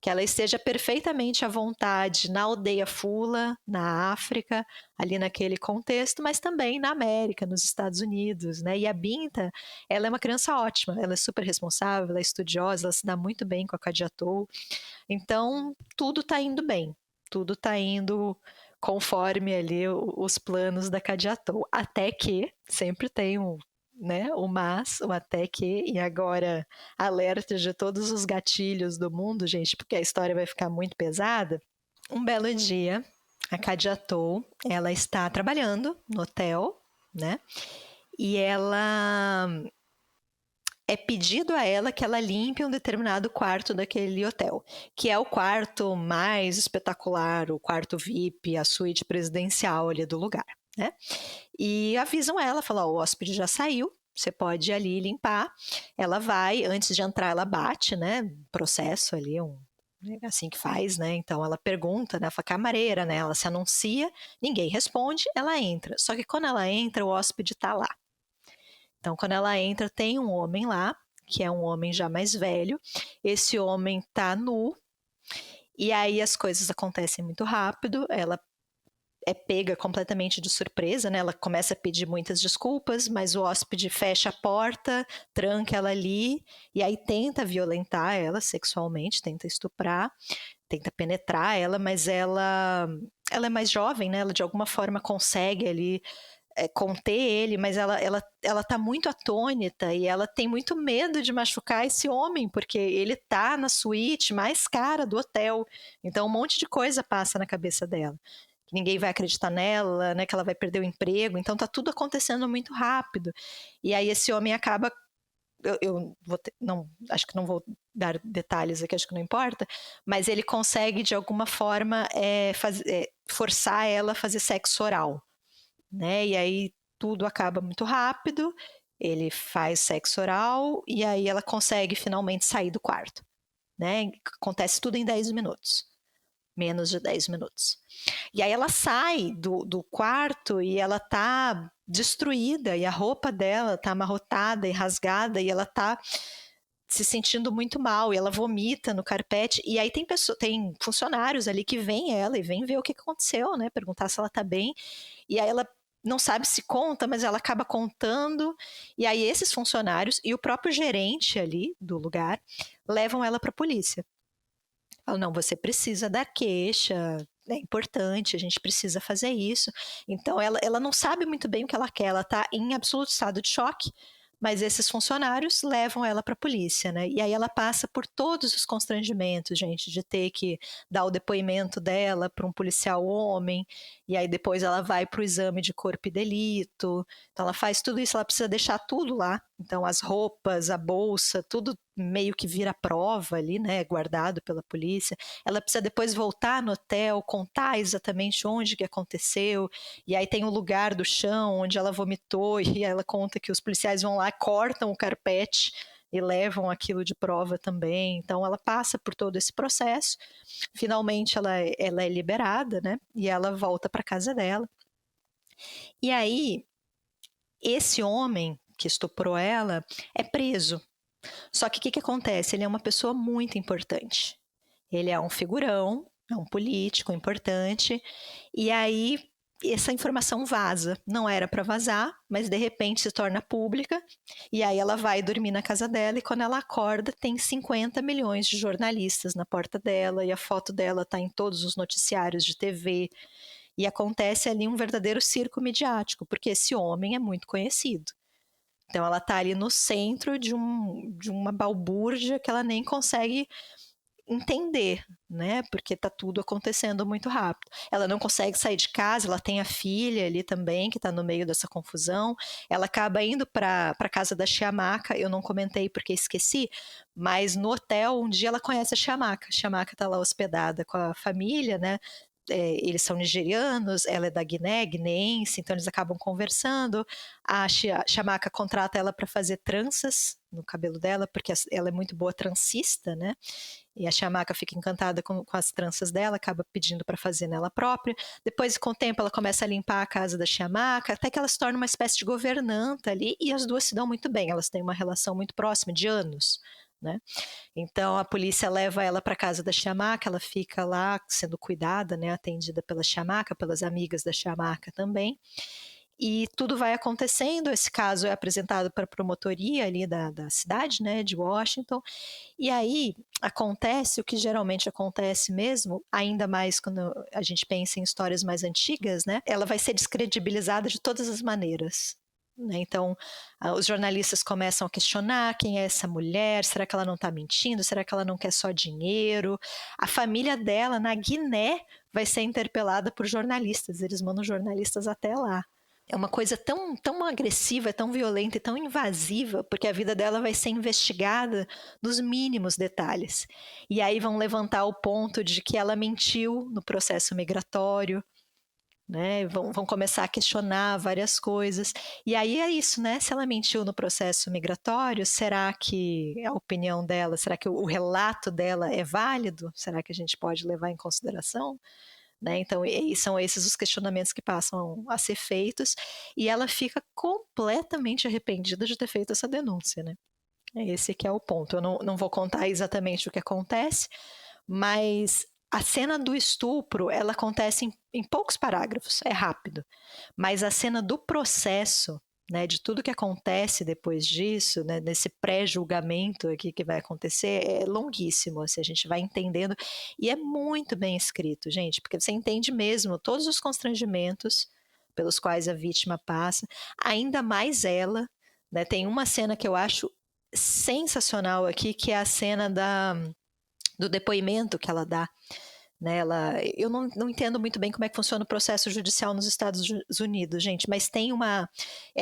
que ela esteja perfeitamente à vontade na aldeia Fula, na África, ali naquele contexto, mas também na América, nos Estados Unidos, né? E a Binta, ela é uma criança ótima, ela é super responsável, ela é estudiosa, ela se dá muito bem com a Kadiatou. Então, tudo está indo bem, tudo está indo conforme ali os planos da Kadiatou. Até que sempre tem né, o mas, o até que, e agora alerta de todos os gatilhos do mundo, gente, porque a história vai ficar muito pesada. Um belo dia, a Kadiatou, ela está trabalhando no hotel, né, e ela é pedido a ela que ela limpe um determinado quarto daquele hotel, que é o quarto mais espetacular, o quarto VIP, a suíte presidencial ali do lugar, né? E avisam ela, falam, o hóspede já saiu, você pode ir ali limpar. Ela vai, antes de entrar ela bate, né, processo ali, assim que faz, né, então ela pergunta, né, fala, camareira, né, ela se anuncia, ninguém responde, ela entra, só que quando ela entra, o hóspede tá lá. Então quando ela entra, tem um homem lá, que é um homem já mais velho, esse homem tá nu, e aí as coisas acontecem muito rápido, ela é pega completamente de surpresa, né? Ela começa a pedir muitas desculpas, mas o hóspede fecha a porta, tranca ela ali, e aí tenta violentar ela sexualmente, tenta estuprar, tenta penetrar ela, mas ela é mais jovem, né? Ela de alguma forma consegue ali conter ele, mas ela tá muito atônita e ela tem muito medo de machucar esse homem, porque ele tá na suíte mais cara do hotel, então um monte de coisa passa na cabeça dela. Ninguém vai acreditar nela, né, que ela vai perder o emprego, então tá tudo acontecendo muito rápido. E aí esse homem acaba, acho que não vou dar detalhes aqui, acho que não importa, mas ele consegue de alguma forma forçar ela a fazer sexo oral, né? E aí tudo acaba muito rápido, ele faz sexo oral e aí ela consegue finalmente sair do quarto, né? Acontece tudo em 10 minutos. Menos de 10 minutos. E aí ela sai do quarto e ela tá destruída, e a roupa dela tá amarrotada e rasgada, e ela tá se sentindo muito mal, e ela vomita no carpete, e aí tem funcionários ali que veem ela e vêm ver o que aconteceu, né, perguntar se ela tá bem, e aí ela não sabe se conta, mas ela acaba contando, e aí esses funcionários e o próprio gerente ali do lugar levam ela para a polícia. Fala, não, você precisa dar queixa, é importante, a gente precisa fazer isso. Então ela não sabe muito bem o que ela quer, ela está em absoluto estado de choque, mas esses funcionários levam ela para a polícia, né? E aí ela passa por todos os constrangimentos, gente, de ter que dar o depoimento dela para um policial homem, e aí depois ela vai para o exame de corpo e delito, então ela faz tudo isso, ela precisa deixar tudo lá, então as roupas, a bolsa, tudo meio que vira prova ali, né, guardado pela polícia. Ela precisa depois voltar no hotel, contar exatamente onde que aconteceu, e aí tem o lugar do chão onde ela vomitou, e ela conta que os policiais vão lá, cortam o carpete e levam aquilo de prova também. Então ela passa por todo esse processo, finalmente ela é liberada, né, e ela volta para casa dela. E aí, esse homem que estuprou ela é preso. Só que o que acontece? Ele é uma pessoa muito importante. Ele é um figurão, é um político importante, e aí essa informação vaza. Não era para vazar, mas de repente se torna pública, e aí ela vai dormir na casa dela, e quando ela acorda tem 50 milhões de jornalistas na porta dela, e a foto dela está em todos os noticiários de TV, e acontece ali um verdadeiro circo midiático, porque esse homem é muito conhecido. Então ela está ali no centro de uma balbúrdia que ela nem consegue entender, né? Porque está tudo acontecendo muito rápido. Ela não consegue sair de casa, ela tem a filha ali também, que está no meio dessa confusão. Ela acaba indo para a casa da Chiamaka, eu não comentei porque esqueci, mas no hotel, um dia ela conhece a Chiamaka. A Chiamaka está lá hospedada com a família, né? Eles são nigerianos, ela é da Guiné, guineense, então eles acabam conversando. A Chiamaka contrata ela para fazer tranças no cabelo dela, porque ela é muito boa transista, né? E a Chiamaka fica encantada com as tranças dela, acaba pedindo para fazer nela própria. Depois, com o tempo, ela começa a limpar a casa da Chiamaka, até que ela se torna uma espécie de governanta ali, e as duas se dão muito bem, elas têm uma relação muito próxima, de anos, né? Então a polícia leva ela para casa da Chiamaka, ela fica lá sendo cuidada, né, atendida pela Chiamaka, pelas amigas da Chiamaka também, e tudo vai acontecendo. Esse caso é apresentado para a promotoria ali da cidade, né, de Washington, e aí acontece o que geralmente acontece mesmo, ainda mais quando a gente pensa em histórias mais antigas, né, ela vai ser descredibilizada de todas as maneiras. Então, os jornalistas começam a questionar quem é essa mulher, será que ela não está mentindo, será que ela não quer só dinheiro? A família dela, na Guiné, vai ser interpelada por jornalistas, eles mandam jornalistas até lá. É uma coisa tão, tão agressiva, tão violenta e tão invasiva, porque a vida dela vai ser investigada nos mínimos detalhes. E aí vão levantar o ponto de que ela mentiu no processo migratório, né? Vão começar a questionar várias coisas. E aí é isso, né? Se ela mentiu no processo migratório, será que a opinião dela, será que o relato dela é válido? Será que a gente pode levar em consideração? Né? Então, são esses os questionamentos que passam a ser feitos, e ela fica completamente arrependida de ter feito essa denúncia, né? Esse que é o ponto. Eu não vou contar exatamente o que acontece, mas a cena do estupro, ela acontece em poucos parágrafos, é rápido. Mas a cena do processo, né, de tudo que acontece depois disso, né, nesse pré-julgamento aqui que vai acontecer, é longuíssimo, assim, a gente vai entendendo, e é muito bem escrito, gente, porque você entende mesmo todos os constrangimentos pelos quais a vítima passa, ainda mais ela, né, tem uma cena que eu acho sensacional aqui, que é a cena do depoimento que ela dá, né? Eu não entendo muito bem como é que funciona o processo judicial nos Estados Unidos, gente, mas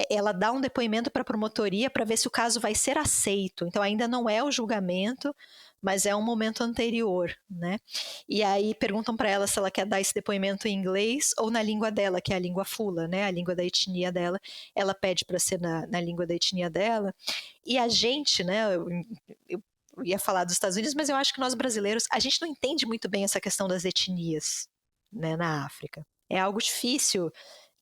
ela dá um depoimento para a promotoria para ver se o caso vai ser aceito, então ainda não é o julgamento, mas é um momento anterior, né? E aí perguntam para ela se ela quer dar esse depoimento em inglês ou na língua dela, que é a língua fula, né? A língua da etnia dela. Ela pede para ser na língua da etnia dela, e a gente, né, eu ia falar dos Estados Unidos, mas eu acho que nós brasileiros, a gente não entende muito bem essa questão das etnias, né, na África. É algo difícil,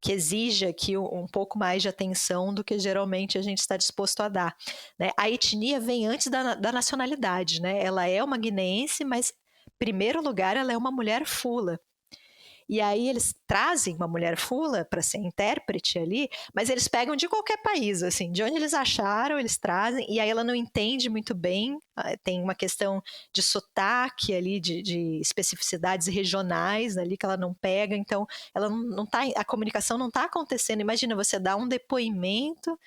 que exige aqui um pouco mais de atenção do que geralmente a gente está disposto a dar, né? A etnia vem antes da nacionalidade, né? Ela é uma guineense, mas, em primeiro lugar, ela é uma mulher fula. E aí eles trazem uma mulher fula para ser intérprete ali, mas eles pegam de qualquer país, assim, de onde eles acharam, eles trazem, e aí ela não entende muito bem, tem uma questão de sotaque ali, de especificidades regionais ali que ela não pega, então ela não tá, a comunicação não está acontecendo. Imagina você dar um depoimento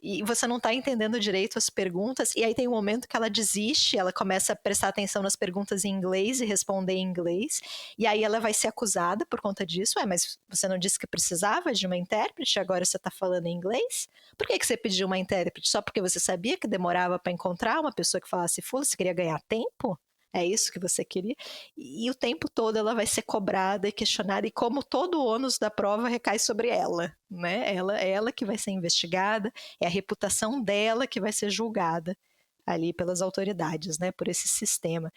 e você não tá entendendo direito as perguntas, e aí tem um momento que ela desiste, ela começa a prestar atenção nas perguntas em inglês e responder em inglês, e aí ela vai ser acusada por conta disso. Mas você não disse que precisava de uma intérprete, agora você tá falando em inglês? Por que você pediu uma intérprete? Só porque você sabia que demorava para encontrar uma pessoa que falasse full? Você queria ganhar tempo? É isso que você queria? E o tempo todo ela vai ser cobrada e questionada, e como todo o ônus da prova recai sobre ela, né? Ela que vai ser investigada, é a reputação dela que vai ser julgada ali pelas autoridades, né? Por esse sistema.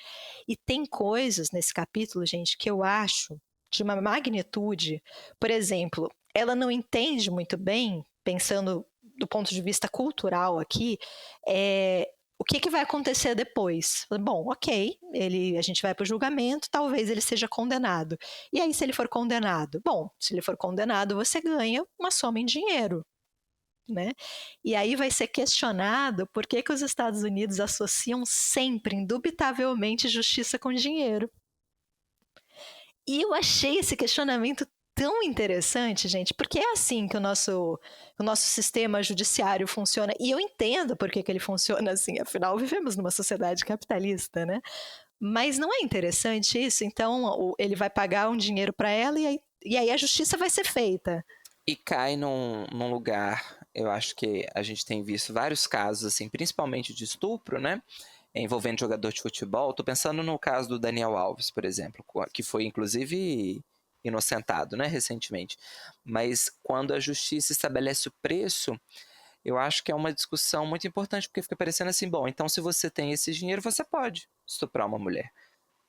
E tem coisas nesse capítulo, gente, que eu acho de uma magnitude. Por exemplo, ela não entende muito bem, pensando do ponto de vista cultural aqui, o que vai acontecer depois? Bom, ok, a gente vai para o julgamento, talvez ele seja condenado. E aí, se ele for condenado? Bom, se ele for condenado, você ganha uma soma em dinheiro, né? E aí vai ser questionado por que os Estados Unidos associam sempre, indubitavelmente, justiça com dinheiro. E eu achei esse questionamento tão interessante, gente, porque é assim que o nosso sistema judiciário funciona. E eu entendo por que ele funciona assim, afinal, vivemos numa sociedade capitalista, né? Mas não é interessante isso? Então, ele vai pagar um dinheiro para ela e aí a justiça vai ser feita. E cai num lugar, eu acho que a gente tem visto vários casos, assim, principalmente de estupro, né? Envolvendo jogador de futebol. Tô pensando no caso do Daniel Alves, por exemplo, que foi, inclusive, inocentado, né, recentemente. Mas quando a justiça estabelece o preço, eu acho que é uma discussão muito importante, porque fica parecendo assim, bom, então se você tem esse dinheiro, você pode estuprar uma mulher.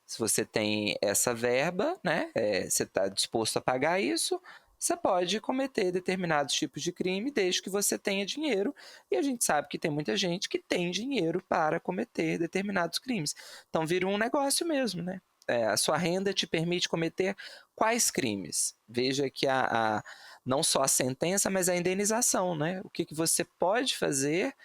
Se você tem essa verba, né, você está disposto a pagar isso, você pode cometer determinados tipos de crime desde que você tenha dinheiro. E a gente sabe que tem muita gente que tem dinheiro para cometer determinados crimes. Então vira um negócio mesmo, né? A sua renda te permite cometer quais crimes? Veja que não só a sentença, mas a indenização, né? O que você pode fazer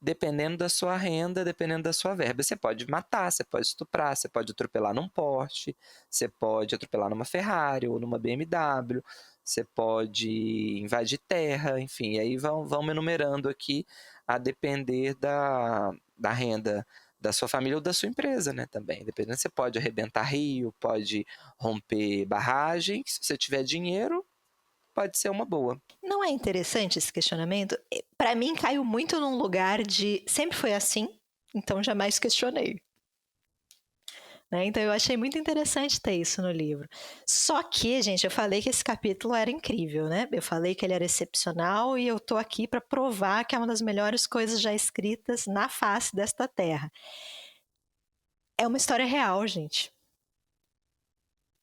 dependendo da sua renda, dependendo da sua verba. Você pode matar, você pode estuprar, você pode atropelar num Porsche, você pode atropelar numa Ferrari ou numa BMW, você pode invadir terra, enfim, e aí vão enumerando aqui a depender da renda da sua família ou da sua empresa, né, também. Dependendo, você pode arrebentar rio, pode romper barragem, se você tiver dinheiro, pode ser uma boa. Não é interessante esse questionamento? Para mim, caiu muito num lugar de sempre foi assim, então jamais questionei. Né? Então eu achei muito interessante ter isso no livro. Só que, gente, eu falei que esse capítulo era incrível, né? Eu falei que ele era excepcional e eu tô aqui para provar que é uma das melhores coisas já escritas na face desta terra. É uma história real, gente.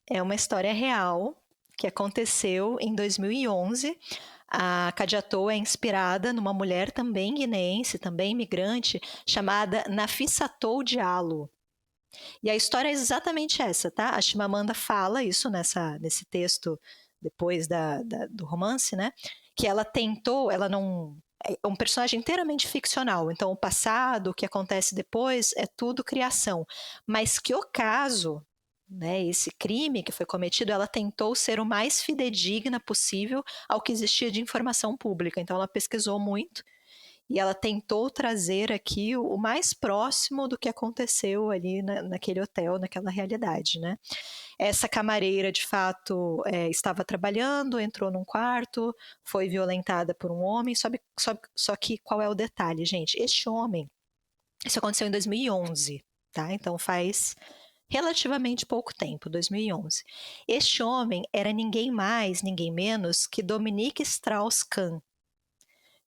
É uma história real que aconteceu em 2011. A Kadiatou é inspirada numa mulher também guineense, também imigrante, chamada Nafissatou Diallo. E a história é exatamente essa, tá? A Chimamanda fala isso nesse texto depois do romance, né? Que ela tentou, ela não... É um personagem inteiramente ficcional, então o passado, o que acontece depois, é tudo criação. Mas que o caso, né, esse crime que foi cometido, ela tentou ser o mais fidedigna possível ao que existia de informação pública. Então ela pesquisou muito e ela tentou trazer aqui o mais próximo do que aconteceu ali naquele hotel, naquela realidade, né? Essa camareira, de fato, estava trabalhando, entrou num quarto, foi violentada por um homem, só que qual é o detalhe, gente? Este homem, isso aconteceu em 2011, tá? Então faz relativamente pouco tempo, 2011. Este homem era ninguém mais, ninguém menos que Dominique Strauss-Kahn.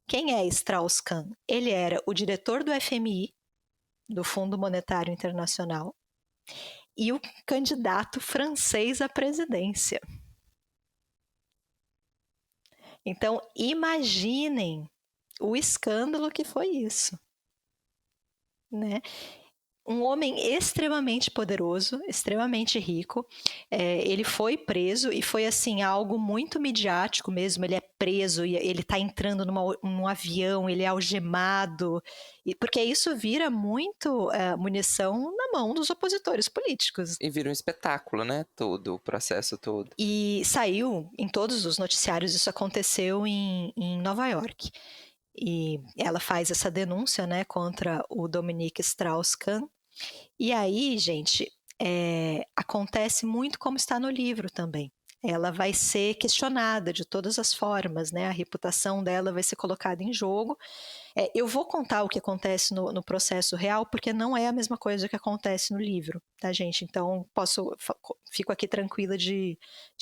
Quem é Strauss-Kahn? Ele era o diretor do FMI, do Fundo Monetário Internacional, e o candidato francês à presidência. Então, imaginem o escândalo que foi isso, né? Um homem extremamente poderoso, extremamente rico. Ele foi preso e foi assim algo muito midiático mesmo. Ele é preso e ele está entrando num avião, ele é algemado, porque isso vira muito munição na mão dos opositores políticos. E vira um espetáculo, né? Todo o processo todo. E saiu em todos os noticiários, isso aconteceu em Nova York. E ela faz essa denúncia, né, contra o Dominique Strauss-Kahn. E aí, gente, acontece muito como está no livro também. Ela vai ser questionada de todas as formas, né? A reputação dela vai ser colocada em jogo. Eu vou contar o que acontece no processo real, porque não é a mesma coisa que acontece no livro, tá, gente? Então, fico aqui tranquila de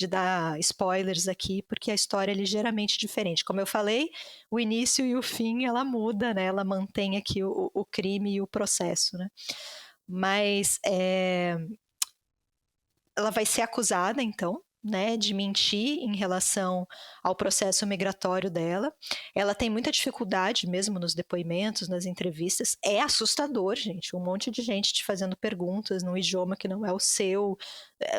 dar spoilers aqui, porque a história é ligeiramente diferente. Como eu falei, o início e o fim, ela muda, né? Ela mantém aqui o crime e o processo, né? Mas ela vai ser acusada, então, né, de mentir em relação ao processo migratório dela. Ela tem muita dificuldade, mesmo nos depoimentos, nas entrevistas. É assustador, gente. Um monte de gente te fazendo perguntas num idioma que não é o seu,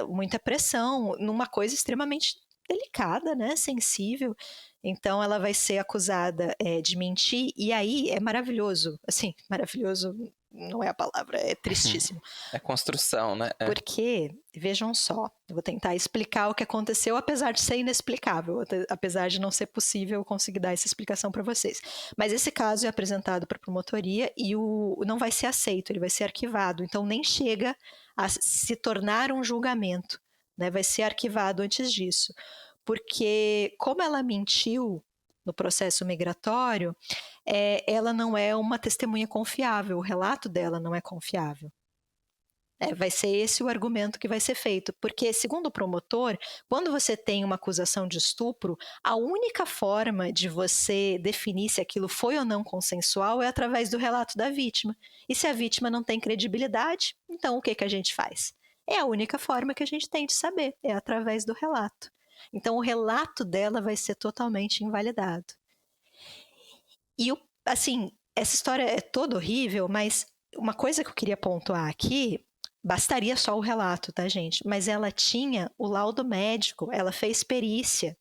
muita pressão, numa coisa extremamente delicada, né, sensível. Então, ela vai ser acusada de mentir, e aí é maravilhoso. Assim, maravilhoso não é a palavra, é tristíssimo. É construção, né? Porque, vejam só, eu vou tentar explicar o que aconteceu, apesar de ser inexplicável, apesar de não ser possível conseguir dar essa explicação para vocês. Mas esse caso é apresentado para a promotoria e não vai ser aceito, ele vai ser arquivado, então nem chega a se tornar um julgamento, né? Vai ser arquivado antes disso. Porque, como ela mentiu no processo migratório, ela não é uma testemunha confiável, o relato dela não é confiável. Vai ser esse o argumento que vai ser feito, porque, segundo o promotor, quando você tem uma acusação de estupro, a única forma de você definir se aquilo foi ou não consensual é através do relato da vítima. E se a vítima não tem credibilidade, então o que a gente faz? É a única forma que a gente tem de saber, é através do relato. Então o relato dela vai ser totalmente invalidado. E, assim, essa história é toda horrível, mas uma coisa que eu queria pontuar aqui, bastaria só o relato, tá, gente? Mas ela tinha o laudo médico, ela fez perícia.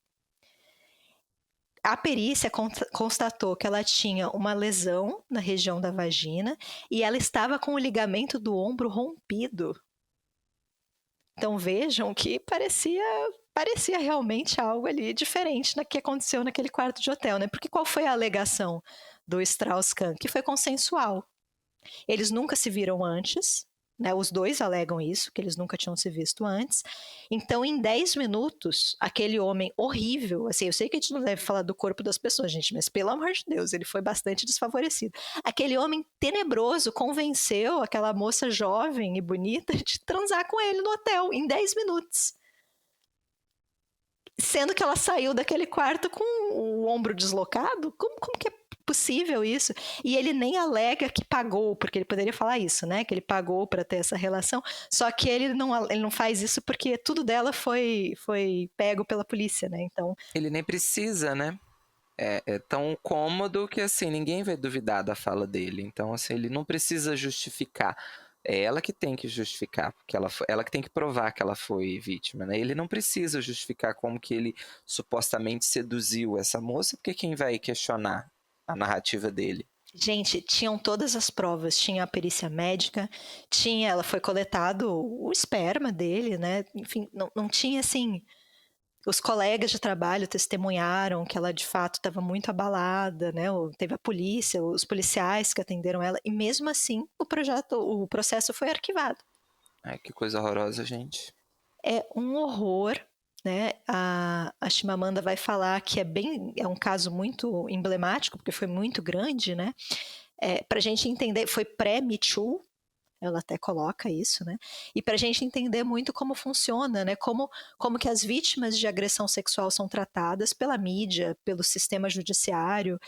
A perícia constatou que ela tinha uma lesão na região da vagina e ela estava com o ligamento do ombro rompido. Então vejam que parecia realmente algo ali diferente do que aconteceu naquele quarto de hotel, né? Porque qual foi a alegação do Strauss-Kahn? Que foi consensual. Eles nunca se viram antes, né? Os dois alegam isso, que eles nunca tinham se visto antes. Então, em 10 minutos, aquele homem horrível, assim, eu sei que a gente não deve falar do corpo das pessoas, gente, mas pelo amor de Deus, ele foi bastante desfavorecido. Aquele homem tenebroso convenceu aquela moça jovem e bonita de transar com ele no hotel, em 10 minutos. Sendo que ela saiu daquele quarto com o ombro deslocado? Como que é possível isso? E ele nem alega que pagou, porque ele poderia falar isso, né? Que ele pagou para ter essa relação, só que ele não faz isso porque tudo dela foi pego pela polícia, né? Então ele nem precisa, né? É tão cômodo que, assim, ninguém vai duvidar da fala dele. Então, assim, ele não precisa justificar. É ela que tem que justificar, porque ela que tem que provar que ela foi vítima, né? Ele não precisa justificar como que ele supostamente seduziu essa moça, porque quem vai questionar a narrativa dele? Gente, tinham todas as provas, tinha a perícia médica, ela foi coletado o esperma dele, né? Enfim, não tinha assim. Os colegas de trabalho testemunharam que ela de fato estava muito abalada, né? Teve a polícia, os policiais que atenderam ela, e mesmo assim o processo foi arquivado. Ai, que coisa horrorosa, gente. É um horror, né? A Chimamanda vai falar que é um caso muito emblemático, porque foi muito grande, né? Para a gente entender, foi pré-Me Too, ela até coloca isso, né? E para a gente entender muito como funciona, né? Como que as vítimas de agressão sexual são tratadas pela mídia, pelo sistema judiciário,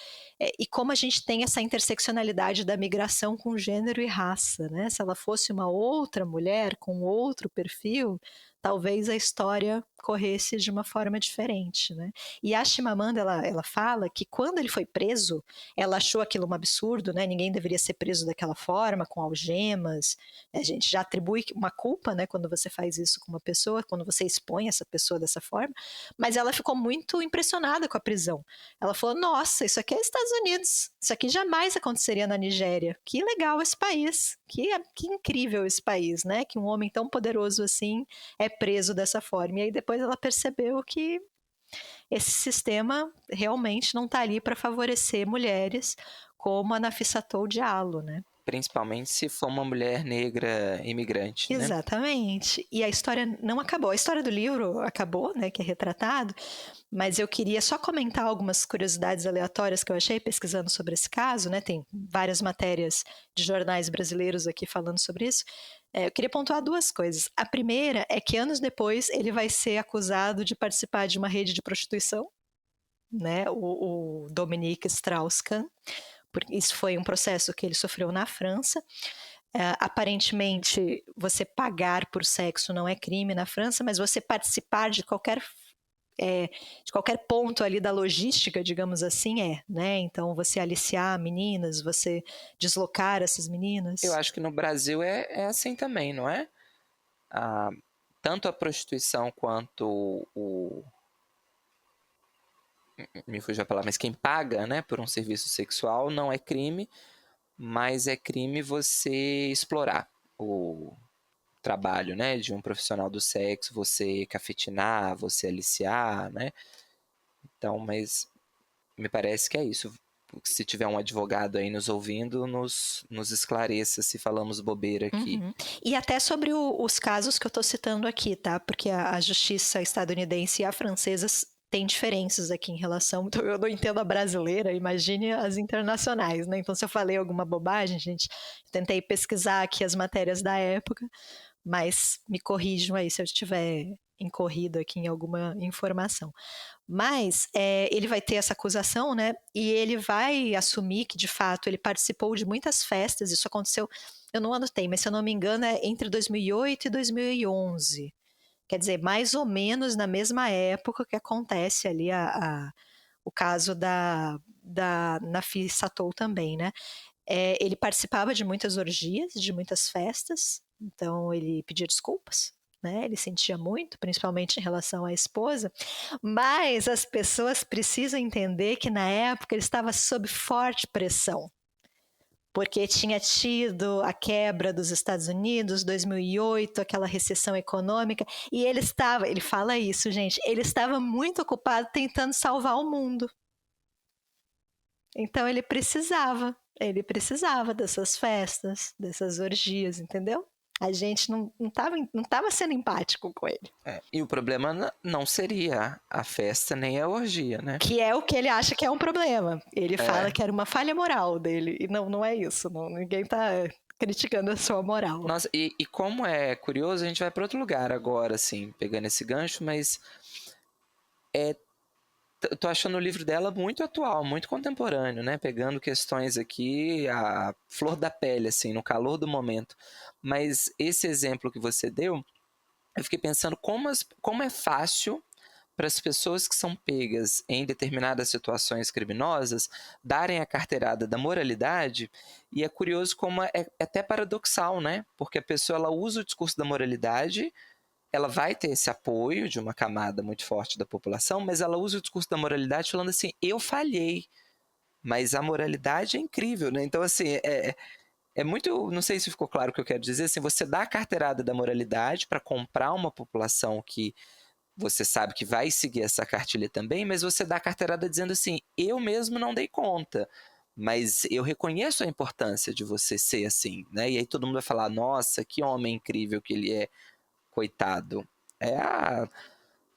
e como a gente tem essa interseccionalidade da migração com gênero e raça, né? Se ela fosse uma outra mulher com outro perfil, talvez a história corresse de uma forma diferente, né? E a Chimamanda, ela fala que quando ele foi preso, ela achou aquilo um absurdo, né? Ninguém deveria ser preso daquela forma, com algemas. A gente já atribui uma culpa, né? Quando você faz isso com uma pessoa, quando você expõe essa pessoa dessa forma. Mas ela ficou muito impressionada com a prisão. Ela falou, nossa, isso aqui é Estados Unidos. Isso aqui jamais aconteceria na Nigéria. Que legal esse país. Que incrível esse país, né? Que um homem tão poderoso assim é preso dessa forma. E aí depois ela percebeu que esse sistema realmente não está ali para favorecer mulheres como a Nafissatou Diallo, né? Principalmente se for uma mulher negra imigrante, né? Exatamente. E a história não acabou. A história do livro acabou, né, que é retratado, mas eu queria só comentar algumas curiosidades aleatórias que eu achei pesquisando sobre esse caso, né? Tem várias matérias de jornais brasileiros aqui falando sobre isso. Eu queria pontuar duas coisas. A primeira é que anos depois ele vai ser acusado de participar de uma rede de prostituição, né? O Dominique Strauss-Kahn. Isso foi um processo que ele sofreu na França. Aparentemente, você pagar por sexo não é crime na França, mas você participar de qualquer ponto ali da logística, digamos assim, né? Então, você aliciar meninas, você deslocar essas meninas. Eu acho que no Brasil é assim também, não é? Tanto a prostituição quanto me fugiu a palavra, mas quem paga, né, por um serviço sexual não é crime, mas é crime você explorar o trabalho, né, de um profissional do sexo, você cafetinar, você aliciar, né? Então, mas me parece que é isso. Se tiver um advogado aí nos ouvindo, nos esclareça se falamos bobeira aqui. Uhum. E até sobre os casos que eu estou citando aqui, tá? Porque a justiça estadunidense e a francesa tem diferenças aqui em relação... Então, eu não entendo a brasileira, imagine as internacionais, né? Então, se eu falei alguma bobagem, gente, tentei pesquisar aqui as matérias da época, mas me corrijam aí se eu estiver incorrido aqui em alguma informação. Mas ele vai ter essa acusação, né? E ele vai assumir que, de fato, ele participou de muitas festas. Isso aconteceu, eu não anotei, mas se eu não me engano, é entre 2008 e 2011. Quer dizer, mais ou menos na mesma época que acontece ali o caso da Nafissatou também, né? Ele participava de muitas orgias, de muitas festas, então ele pedia desculpas, né? Ele sentia muito, principalmente em relação à esposa, mas as pessoas precisam entender que na época ele estava sob forte pressão, porque tinha tido a quebra dos Estados Unidos, 2008, aquela recessão econômica, e ele fala isso, gente, ele estava muito ocupado tentando salvar o mundo. Então ele precisava dessas festas, dessas orgias, entendeu? A gente não estava sendo empático com ele. E o problema não seria a festa nem a orgia, né? Que é o que ele acha que é um problema. Ele fala que era uma falha moral dele. E não é isso. Ninguém está criticando a sua moral. Nossa, e como é curioso, a gente vai para outro lugar agora, assim, pegando esse gancho, mas tô achando o livro dela muito atual, muito contemporâneo, né? Pegando questões aqui, a flor da pele, assim, no calor do momento. Mas esse exemplo que você deu, eu fiquei pensando como é fácil para as pessoas que são pegas em determinadas situações criminosas darem a carteirada da moralidade, e é curioso como é até paradoxal, né? Porque a pessoa ela usa o discurso da moralidade, ela vai ter esse apoio de uma camada muito forte da população, mas ela usa o discurso da moralidade falando assim, eu falhei, mas a moralidade é incrível, né? Então, assim, é muito, não sei se ficou claro o que eu quero dizer, assim, você dá a carteirada da moralidade para comprar uma população que você sabe que vai seguir essa cartilha também, mas você dá a carteirada dizendo assim, eu mesmo não dei conta, mas eu reconheço a importância de você ser assim, né? E aí todo mundo vai falar, nossa, que homem incrível que ele é, coitado.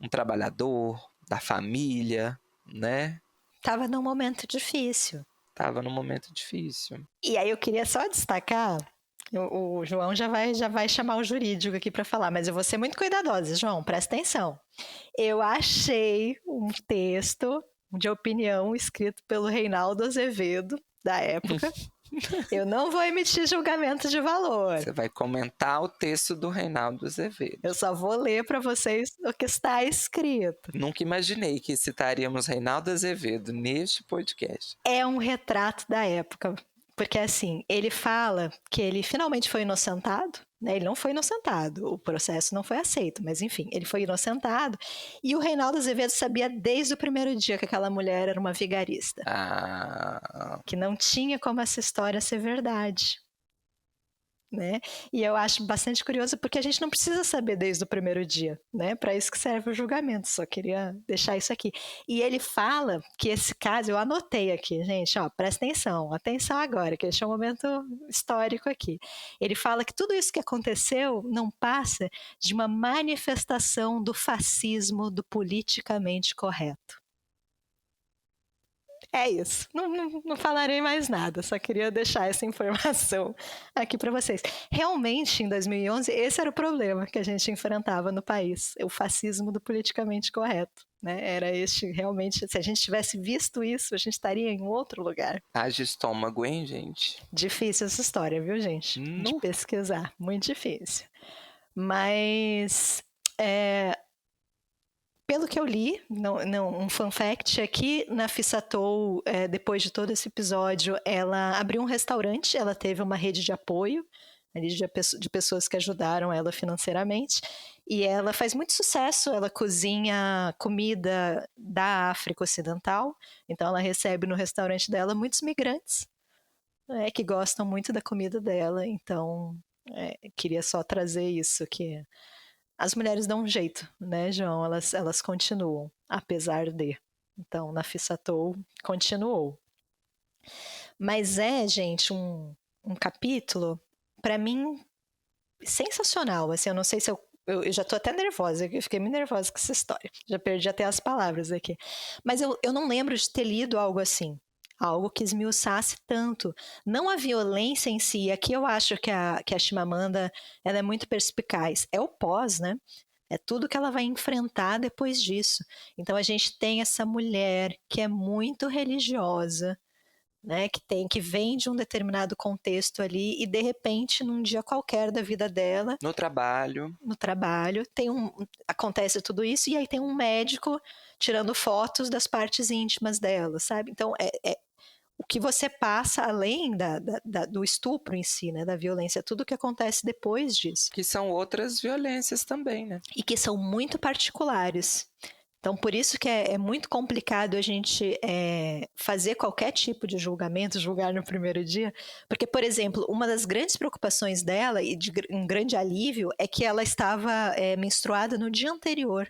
Um trabalhador da família, né? Tava num momento difícil. Tava num momento difícil. E aí eu queria só destacar, o João já vai chamar o jurídico aqui para falar, mas eu vou ser muito cuidadosa, João, presta atenção. Eu achei um texto de opinião escrito pelo Reinaldo Azevedo, da época. Eu não vou emitir julgamento de valor. Você vai comentar o texto do Reinaldo Azevedo. Eu só vou ler para vocês o que está escrito. Nunca imaginei que citaríamos Reinaldo Azevedo neste podcast. É um retrato da época. Porque, assim, ele fala que ele finalmente foi inocentado, né? Ele não foi inocentado, o processo não foi aceito, mas, enfim, ele foi inocentado. E o Reinaldo Azevedo sabia desde o primeiro dia que aquela mulher era uma vigarista. Que não tinha como essa história ser verdade. né? E eu acho bastante curioso porque a gente não precisa saber desde o primeiro dia, né? Para isso que serve o julgamento. Só queria deixar isso aqui. E ele fala que esse caso, eu anotei aqui, gente, ó, presta atenção agora, que este é um momento histórico aqui. Ele fala que tudo isso que aconteceu não passa de uma manifestação do fascismo do politicamente correto. É isso. Não falarei mais nada, só queria deixar essa informação aqui para vocês. Realmente, em 2011, esse era o problema que a gente enfrentava no país, o fascismo do politicamente correto. Né? Era este, realmente, se a gente tivesse visto isso, a gente estaria em outro lugar. Haja estômago, hein, gente? Difícil essa história, viu, gente? De pesquisar, muito difícil. Mas... pelo que eu li, um fun fact aqui, Nafissa Tou, depois de todo esse episódio, ela abriu um restaurante, ela teve uma rede de apoio, de pessoas que ajudaram ela financeiramente, e ela faz muito sucesso, ela cozinha comida da África Ocidental, então ela recebe no restaurante dela muitos migrantes, que gostam muito da comida dela, então queria só trazer isso, que... As mulheres dão um jeito, né, João? Elas continuam, apesar de. Então, Nafissa Tou continuou. Mas gente, um capítulo, para mim, sensacional. Assim, eu não sei se eu já tô até nervosa, eu fiquei muito nervosa com essa história. Já perdi até as palavras aqui. Mas eu não lembro de ter lido algo assim. Algo que esmiuçasse tanto. Não a violência em si. Aqui eu acho que a Chimamanda ela é muito perspicaz. É o pós, né? É tudo que ela vai enfrentar depois disso. Então a gente tem essa mulher que é muito religiosa, né? Que vem de um determinado contexto ali e de repente, num dia qualquer da vida dela... No trabalho, acontece tudo isso e aí tem um médico tirando fotos das partes íntimas dela, sabe? Então o que você passa além do estupro em si, né, da violência, tudo o que acontece depois disso. que são outras violências também, né? E que são muito particulares. Então, por isso que é muito complicado a gente fazer qualquer tipo de julgamento, julgar no primeiro dia, porque, por exemplo, uma das grandes preocupações dela, e de um grande alívio, é que ela estava menstruada no dia anterior.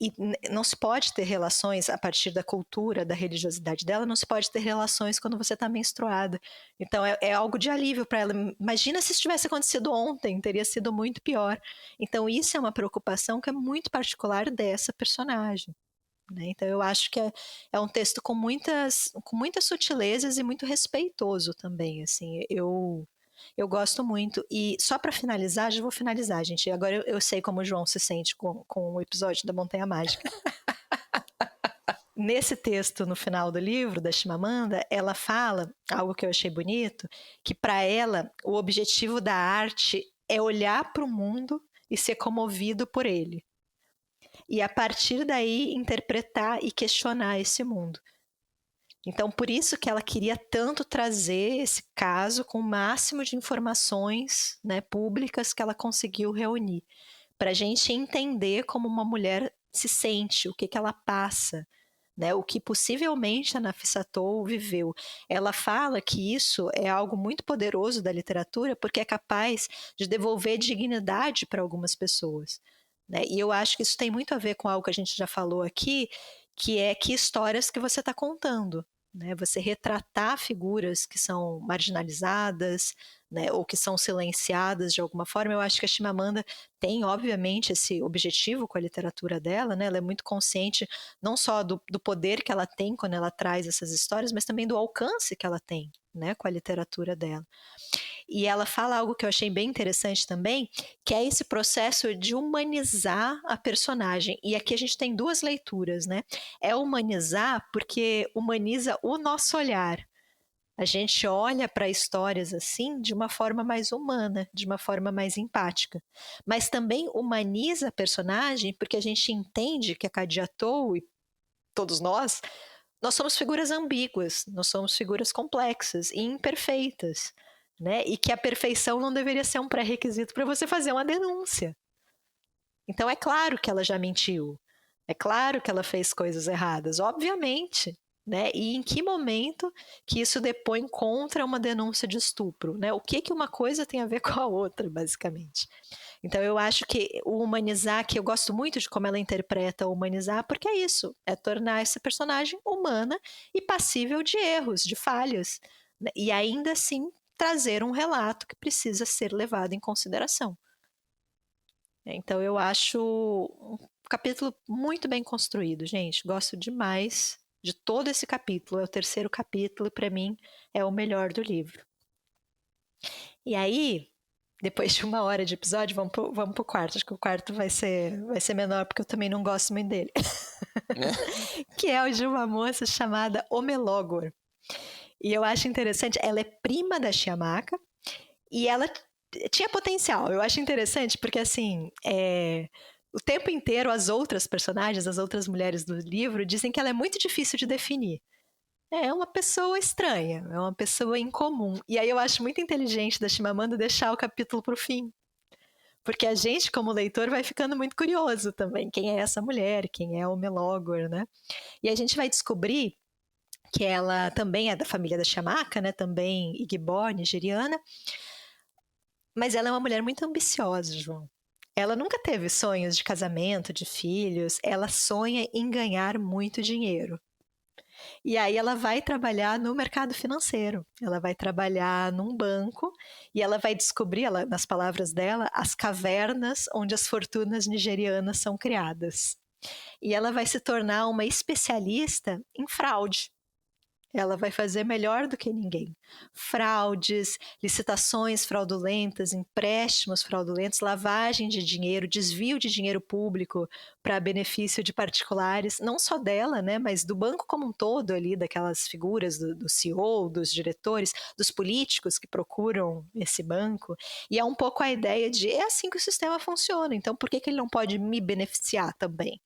E não se pode ter relações a partir da cultura, da religiosidade dela, não se pode ter relações quando você está menstruada. Então é algo de alívio para ela. Imagina se isso tivesse acontecido ontem, teria sido muito pior. Então isso é uma preocupação que é muito particular dessa personagem. Né? Então eu acho que é um texto com muitas sutilezas e muito respeitoso também. Assim, eu gosto muito. E só para finalizar, já vou finalizar, gente. Agora eu sei como o João se sente com o episódio da Montanha Mágica. Nesse texto, no final do livro, da Chimamanda, ela fala algo que eu achei bonito, que para ela, o objetivo da arte é olhar para o mundo e ser comovido por ele. E a partir daí, interpretar e questionar esse mundo. Então, por isso que ela queria tanto trazer esse caso com o máximo de informações, né, públicas que ela conseguiu reunir, para a gente entender como uma mulher se sente, o que ela passa, né, o que possivelmente a Nafissa Tou viveu. Ela fala que isso é algo muito poderoso da literatura porque é capaz de devolver dignidade para algumas pessoas. Né? E eu acho que isso tem muito a ver com algo que a gente já falou aqui, que é que histórias que você está contando. Né? Você retratar figuras que são marginalizadas, né? Ou que são silenciadas de alguma forma. Eu acho que a Chimamanda tem, obviamente, esse objetivo com a literatura dela. Né? Ela é muito consciente não só do poder que ela tem quando ela traz essas histórias, mas também do alcance que ela tem, né? Com a literatura dela. E ela fala algo que eu achei bem interessante também, que é esse processo de humanizar a personagem. E aqui a gente tem duas leituras, né? É humanizar porque humaniza o nosso olhar. A gente olha para histórias assim de uma forma mais humana, de uma forma mais empática. Mas também humaniza a personagem porque a gente entende que a Kadija Tou e todos nós somos figuras ambíguas, nós somos figuras complexas e imperfeitas. Né? E que a perfeição não deveria ser um pré-requisito para você fazer uma denúncia. Então é claro que ela já mentiu, é claro que ela fez coisas erradas, obviamente, né? E em que momento que isso depõe contra uma denúncia de estupro, né? O que uma coisa tem a ver com a outra, basicamente. Então eu acho que o humanizar, que eu gosto muito de como ela interpreta o humanizar, porque é isso, é tornar essa personagem humana e passível de erros, de falhas, né? E ainda assim trazer um relato que precisa ser levado em consideração. Então eu acho um capítulo muito bem construído, gente. Gosto demais de todo esse capítulo. É o terceiro capítulo e para mim é o melhor do livro. E aí, depois de 1 hora de episódio, vamos pro quarto. Acho que o quarto vai ser menor porque eu também não gosto muito dele. Que é o de uma moça chamada Omelogor. E eu acho interessante, ela é prima da Chiamaka e ela tinha potencial. Eu acho interessante porque, assim, o tempo inteiro as outras personagens, as outras mulheres do livro, dizem que ela é muito difícil de definir. É uma pessoa estranha, é uma pessoa incomum. E aí eu acho muito inteligente da Chimamanda deixar o capítulo pro fim. Porque a gente, como leitor, vai ficando muito curioso também. Quem é essa mulher? Quem é Omelogor, né? E a gente vai descobrir que ela também é da família da Chiamaka, né? Também Igbo, nigeriana. Mas ela é uma mulher muito ambiciosa, João. Ela nunca teve sonhos de casamento, de filhos. Ela sonha em ganhar muito dinheiro. E aí ela vai trabalhar no mercado financeiro. Ela vai trabalhar num banco e ela vai descobrir, nas palavras dela, as cavernas onde as fortunas nigerianas são criadas. E ela vai se tornar uma especialista em fraude. Ela vai fazer melhor do que ninguém. Fraudes, licitações fraudulentas, empréstimos fraudulentos, lavagem de dinheiro, desvio de dinheiro público para benefício de particulares, não só dela, né, mas do banco como um todo ali, daquelas figuras do CEO, dos diretores, dos políticos que procuram esse banco. E é um pouco a ideia de, é assim que o sistema funciona, então por que ele não pode me beneficiar também?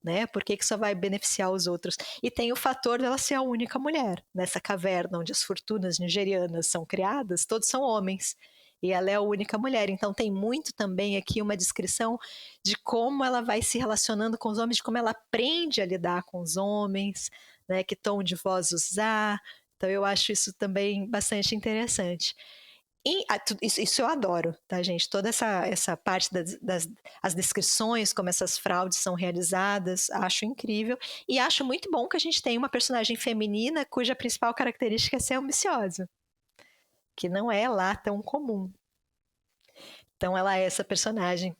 Né? Por que só vai beneficiar os outros? E tem o fator dela ser a única mulher. Nessa caverna onde as fortunas nigerianas são criadas, todos são homens. E ela é a única mulher. Então tem muito também aqui uma descrição de como ela vai se relacionando com os homens, de como ela aprende a lidar com os homens, né? Que tom de voz usar. Então eu acho isso também bastante interessante. Isso eu adoro, tá, gente? Toda essa parte as descrições, como essas fraudes são realizadas, acho incrível. E acho muito bom que a gente tenha uma personagem feminina cuja principal característica é ser ambiciosa, que não é lá tão comum. Então ela é essa personagem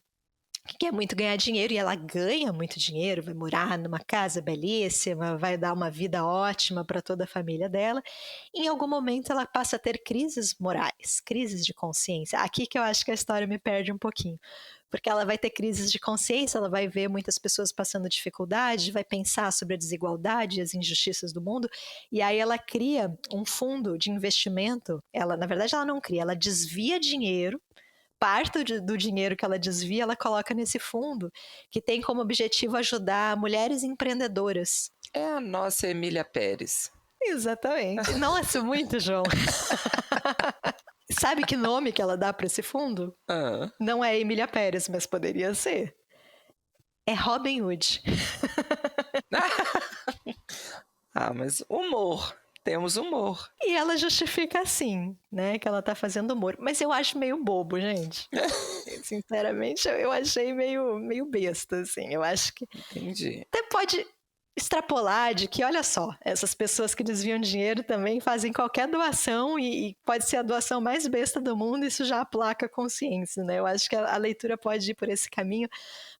que quer muito ganhar dinheiro e ela ganha muito dinheiro, vai morar numa casa belíssima, vai dar uma vida ótima para toda a família dela. Em algum momento ela passa a ter crises morais, crises de consciência. Aqui que eu acho que a história me perde um pouquinho, porque ela vai ter crises de consciência, ela vai ver muitas pessoas passando dificuldade, vai pensar sobre a desigualdade e as injustiças do mundo, e aí ela cria um fundo de investimento. Na verdade ela não cria, ela desvia dinheiro. Parte do dinheiro que ela desvia, ela coloca nesse fundo, que tem como objetivo ajudar mulheres empreendedoras. É a nossa Emília Pérez. Exatamente. Nossa, muito, João. Sabe que nome que ela dá para esse fundo? Não é Emília Pérez, mas poderia ser. É Robin Hood. Mas humor. Temos humor. E ela justifica assim, né? Que ela tá fazendo humor. Mas eu acho meio bobo, gente. Sinceramente, eu achei meio besta, assim. Eu acho que... Entendi. Até pode extrapolar de que, olha só, essas pessoas que desviam dinheiro também fazem qualquer doação e pode ser a doação mais besta do mundo, isso já aplaca a consciência, né? Eu acho que a leitura pode ir por esse caminho,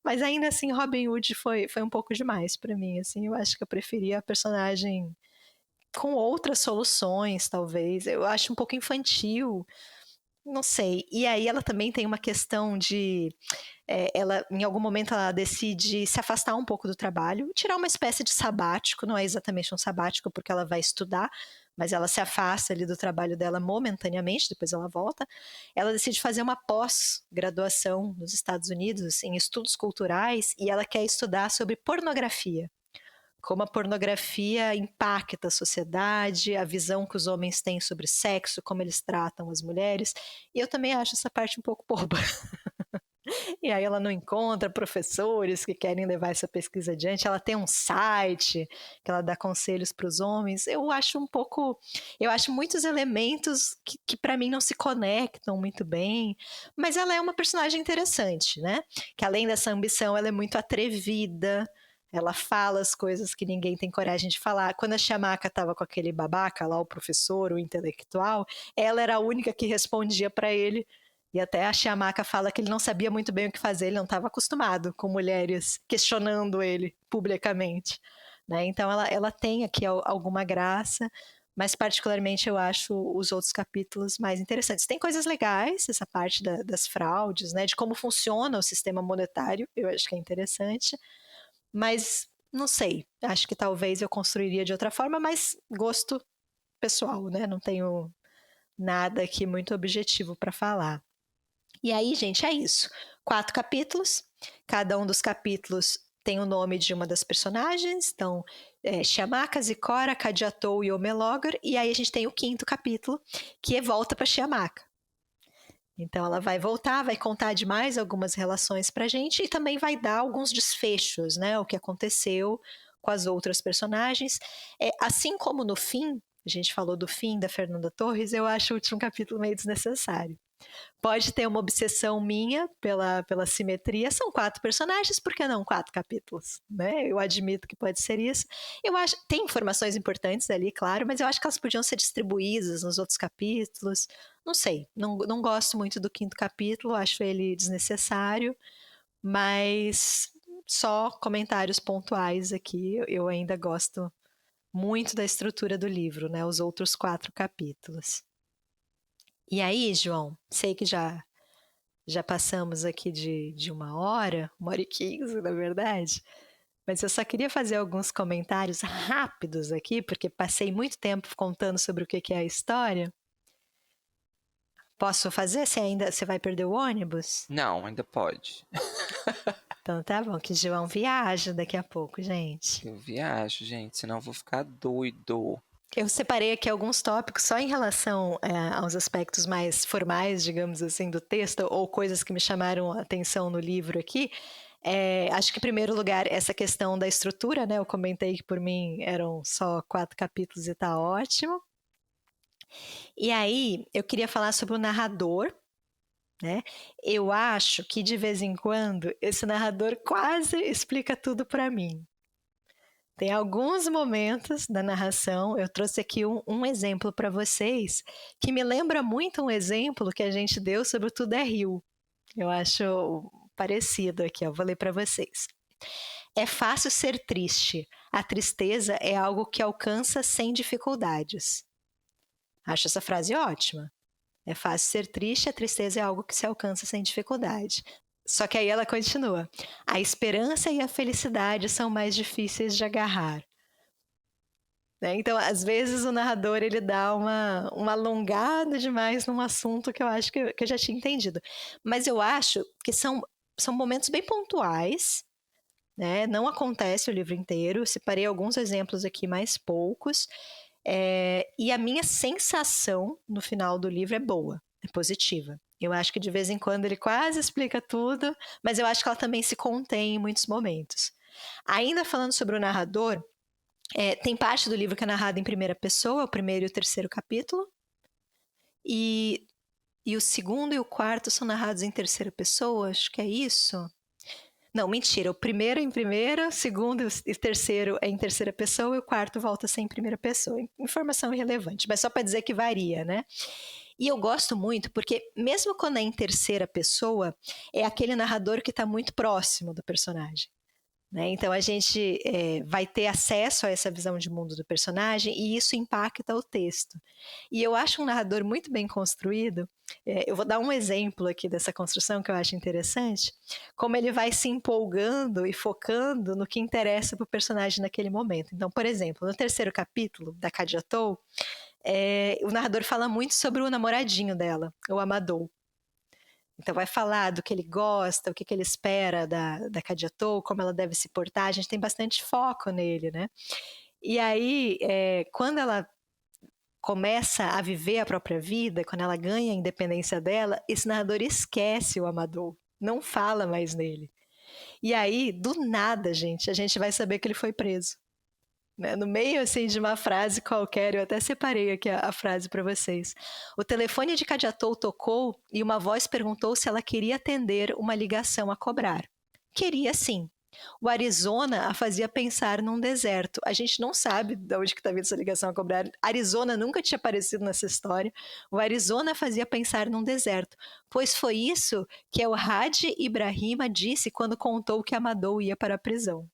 mas ainda assim Robin Hood foi um pouco demais pra mim, assim. Eu acho que eu preferia a personagem com outras soluções, talvez. Eu acho um pouco infantil, não sei. E aí ela também tem uma questão de... ela, em algum momento, ela decide se afastar um pouco do trabalho, tirar uma espécie de sabático, não é exatamente um sabático porque ela vai estudar, mas ela se afasta ali do trabalho dela momentaneamente, depois ela volta. Ela decide fazer uma pós-graduação nos Estados Unidos em estudos culturais e ela quer estudar sobre pornografia. Como a pornografia impacta a sociedade, a visão que os homens têm sobre sexo, como eles tratam as mulheres. E eu também acho essa parte um pouco boba. E aí ela não encontra professores que querem levar essa pesquisa adiante. Ela tem um site que ela dá conselhos para os homens. Eu acho muitos elementos que para mim não se conectam muito bem, mas ela é uma personagem interessante, né? Que além dessa ambição, ela é muito atrevida. Ela fala as coisas que ninguém tem coragem de falar. Quando a Shamaka estava com aquele babaca lá, o professor, o intelectual, ela era a única que respondia para ele. E até a Shamaka fala que ele não sabia muito bem o que fazer, ele não estava acostumado com mulheres questionando ele publicamente, né? Então ela tem aqui alguma graça, mas particularmente eu acho os outros capítulos mais interessantes. Tem coisas legais, essa parte das fraudes, né? De como funciona o sistema monetário, eu acho que é interessante, mas não sei, acho que talvez eu construiria de outra forma, mas gosto pessoal, né? Não tenho nada aqui muito objetivo para falar. E aí, gente, é isso. 4 capítulos. Cada um dos capítulos tem o nome de uma das personagens. Então, Shamaka, Zikora, Kadiatou e Omelogar. E aí a gente tem o 5º capítulo, que é volta para Shamaka. Então ela vai voltar, vai contar de mais algumas relações pra gente e também vai dar alguns desfechos, né? O que aconteceu com as outras personagens. Assim como no fim, a gente falou do fim da Fernanda Torres, eu acho o último capítulo meio desnecessário. Pode ter uma obsessão minha pela simetria. São 4 personagens, por que não 4 capítulos? Né? Eu admito que pode ser isso. Eu acho tem informações importantes ali, claro, mas eu acho que elas podiam ser distribuídas nos outros capítulos. Não sei, não gosto muito do 5º capítulo, acho ele desnecessário, mas só comentários pontuais aqui. Eu ainda gosto muito da estrutura do livro, né? Os outros 4 capítulos. E aí, João, sei que já passamos aqui de 1h, 1h15, na verdade, mas eu só queria fazer alguns comentários rápidos aqui, porque passei muito tempo contando sobre o que é a história. Posso fazer? Você vai perder o ônibus? Não, ainda pode. Então tá bom, que João viaja daqui a pouco, gente. Eu viajo, gente, senão eu vou ficar doido. Eu separei aqui alguns tópicos só em relação aos aspectos mais formais, digamos assim, do texto, ou coisas que me chamaram a atenção no livro aqui. Acho que, em primeiro lugar, essa questão da estrutura, né? Eu comentei que, por mim, eram só 4 capítulos e tá ótimo. E aí, eu queria falar sobre o narrador, né? Eu acho que, de vez em quando, esse narrador quase explica tudo para mim. Tem alguns momentos da narração, eu trouxe aqui um exemplo para vocês, que me lembra muito um exemplo que a gente deu sobre o Tudo é Rio. Eu acho parecido aqui, vou ler para vocês. É fácil ser triste. A tristeza é algo que alcança sem dificuldades. Acho essa frase ótima. É fácil ser triste, a tristeza é algo que se alcança sem dificuldade. Só que aí ela continua. A esperança e a felicidade são mais difíceis de agarrar. Né? Então, às vezes, o narrador ele dá uma alongada demais num assunto que eu acho que eu já tinha entendido. Mas eu acho que são momentos bem pontuais. Né? Não acontece o livro inteiro. Separei alguns exemplos aqui, mais poucos. E a minha sensação no final do livro é boa, é positiva. Eu acho que de vez em quando ele quase explica tudo, mas eu acho que ela também se contém em muitos momentos. Ainda falando sobre o narrador, tem parte do livro que é narrado em primeira pessoa, o 1º e o 3º capítulo, e o 2º e o 4º são narrados em terceira pessoa, acho que é isso. Não, mentira, o 1º em primeira, o 2º e o 3º é em terceira pessoa e o 4º volta a ser em primeira pessoa. Informação irrelevante, mas só para dizer que varia, né? E eu gosto muito porque, mesmo quando é em terceira pessoa, é aquele narrador que está muito próximo do personagem. Né? Então a gente vai ter acesso a essa visão de mundo do personagem e isso impacta o texto. E eu acho um narrador muito bem construído. Eu vou dar um exemplo aqui dessa construção que eu acho interessante, como ele vai se empolgando e focando no que interessa para o personagem naquele momento. Então, por exemplo, no 3º capítulo da Kadiatou, o narrador fala muito sobre o namoradinho dela, o Amadou. Então vai falar do que ele gosta, o que ele espera da Kadiatou, como ela deve se portar. A gente tem bastante foco nele, né? E aí, quando ela começa a viver a própria vida, quando ela ganha a independência dela, esse narrador esquece o Amadou. não fala mais nele. E aí, do nada, gente, a gente vai saber que ele foi preso. Né? No meio, assim, de uma frase qualquer, eu até separei aqui a frase para vocês. O telefone de Kadiatou tocou e uma voz perguntou se ela queria atender uma ligação a cobrar. Queria sim. O Arizona a fazia pensar num deserto. A gente não sabe de onde que está vindo essa ligação a cobrar. Arizona nunca tinha aparecido nessa história. O Arizona fazia pensar num deserto, pois foi isso que o Hadi Ibrahima disse quando contou que Amadou ia para a prisão.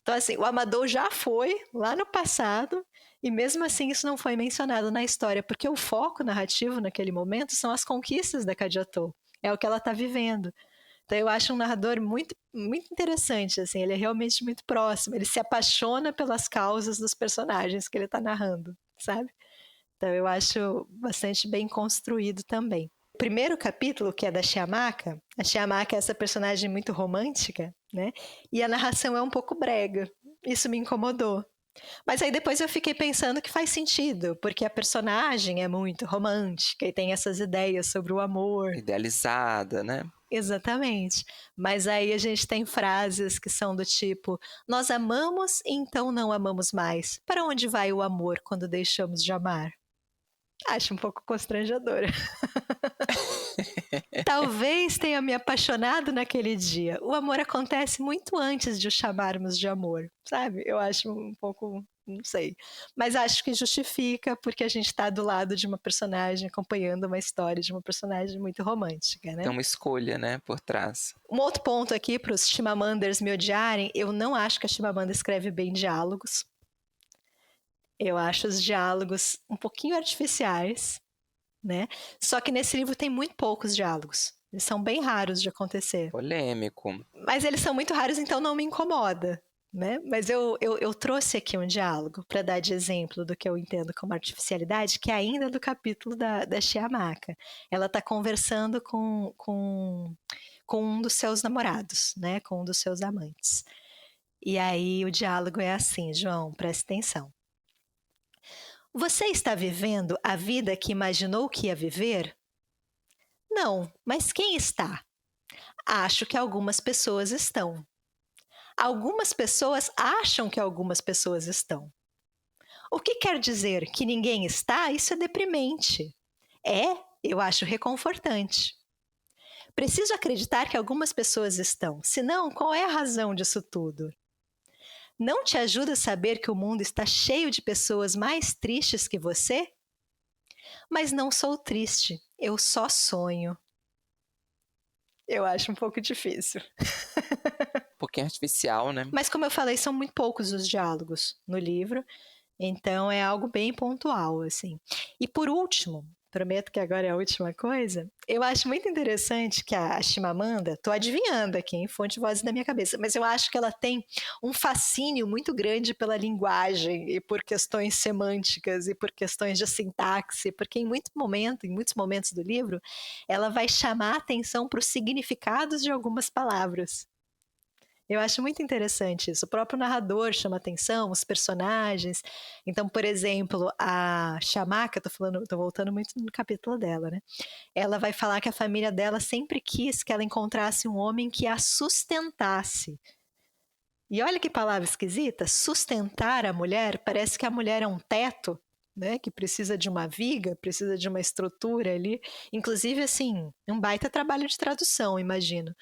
Então, assim, o Amadou já foi lá no passado e mesmo assim isso não foi mencionado na história, porque o foco narrativo naquele momento são as conquistas da Kadiatou. É o que ela está vivendo. Então eu acho um narrador muito, muito interessante, assim, ele é realmente muito próximo, ele se apaixona pelas causas dos personagens que ele está narrando, sabe? Então eu acho bastante bem construído também. O primeiro capítulo, que é da Chiamaka, a Chiamaka é essa personagem muito romântica, né? E a narração é um pouco brega. Isso me incomodou. Mas aí depois eu fiquei pensando que faz sentido, porque a personagem é muito romântica e tem essas ideias sobre o amor. Idealizada, né? Exatamente. Mas aí a gente tem frases que são do tipo: nós amamos e então não amamos mais. Para onde vai o amor quando deixamos de amar? Acho um pouco constrangedora. Talvez tenha me apaixonado naquele dia. O amor acontece muito antes de o chamarmos de amor, sabe? Eu acho um pouco, não sei. Mas acho que justifica porque a gente está do lado de uma personagem, acompanhando uma história de uma personagem muito romântica, né? Tem uma escolha, né, por trás. Um outro ponto aqui para os Chimamanders me odiarem, eu não acho que a Chimamanda escreve bem diálogos. Eu acho os diálogos um pouquinho artificiais, né? Só que nesse livro tem muito poucos diálogos. Eles são bem raros de acontecer. Polêmico. Mas eles são muito raros, então não me incomoda, né? Mas eu trouxe aqui um diálogo para dar de exemplo do que eu entendo como artificialidade, que é ainda do capítulo da Chiamaka. Ela está conversando com um dos seus namorados, né? Com um dos seus amantes. E aí o diálogo é assim, João, presta atenção. Você está vivendo a vida que imaginou que ia viver? Não, mas quem está? Acho que algumas pessoas estão. Algumas pessoas acham que algumas pessoas estão. O que quer dizer que ninguém está? Isso é deprimente. Eu acho reconfortante. Preciso acreditar que algumas pessoas estão, senão qual é a razão disso tudo? Não te ajuda a saber que o mundo está cheio de pessoas mais tristes que você? Mas não sou triste, eu só sonho. Eu acho um pouco difícil. Um pouquinho artificial, né? Mas como eu falei, são muito poucos os diálogos no livro, então é algo bem pontual, assim. E por último, prometo que agora é a última coisa, eu acho muito interessante que a Chimamanda, tô adivinhando aqui, em fonte de vozes da minha cabeça, mas eu acho que ela tem um fascínio muito grande pela linguagem e por questões semânticas e por questões de sintaxe, porque em muitos momentos do livro, ela vai chamar a atenção para os significados de algumas palavras. Eu acho muito interessante isso. O próprio narrador chama atenção, os personagens. Então, por exemplo, a Chiamaka, tô voltando muito no capítulo dela, né? Ela vai falar que a família dela sempre quis que ela encontrasse um homem que a sustentasse. E olha que palavra esquisita, sustentar a mulher, parece que a mulher é um teto, né? Que precisa de uma viga, precisa de uma estrutura ali. Inclusive, assim, um baita trabalho de tradução, imagino.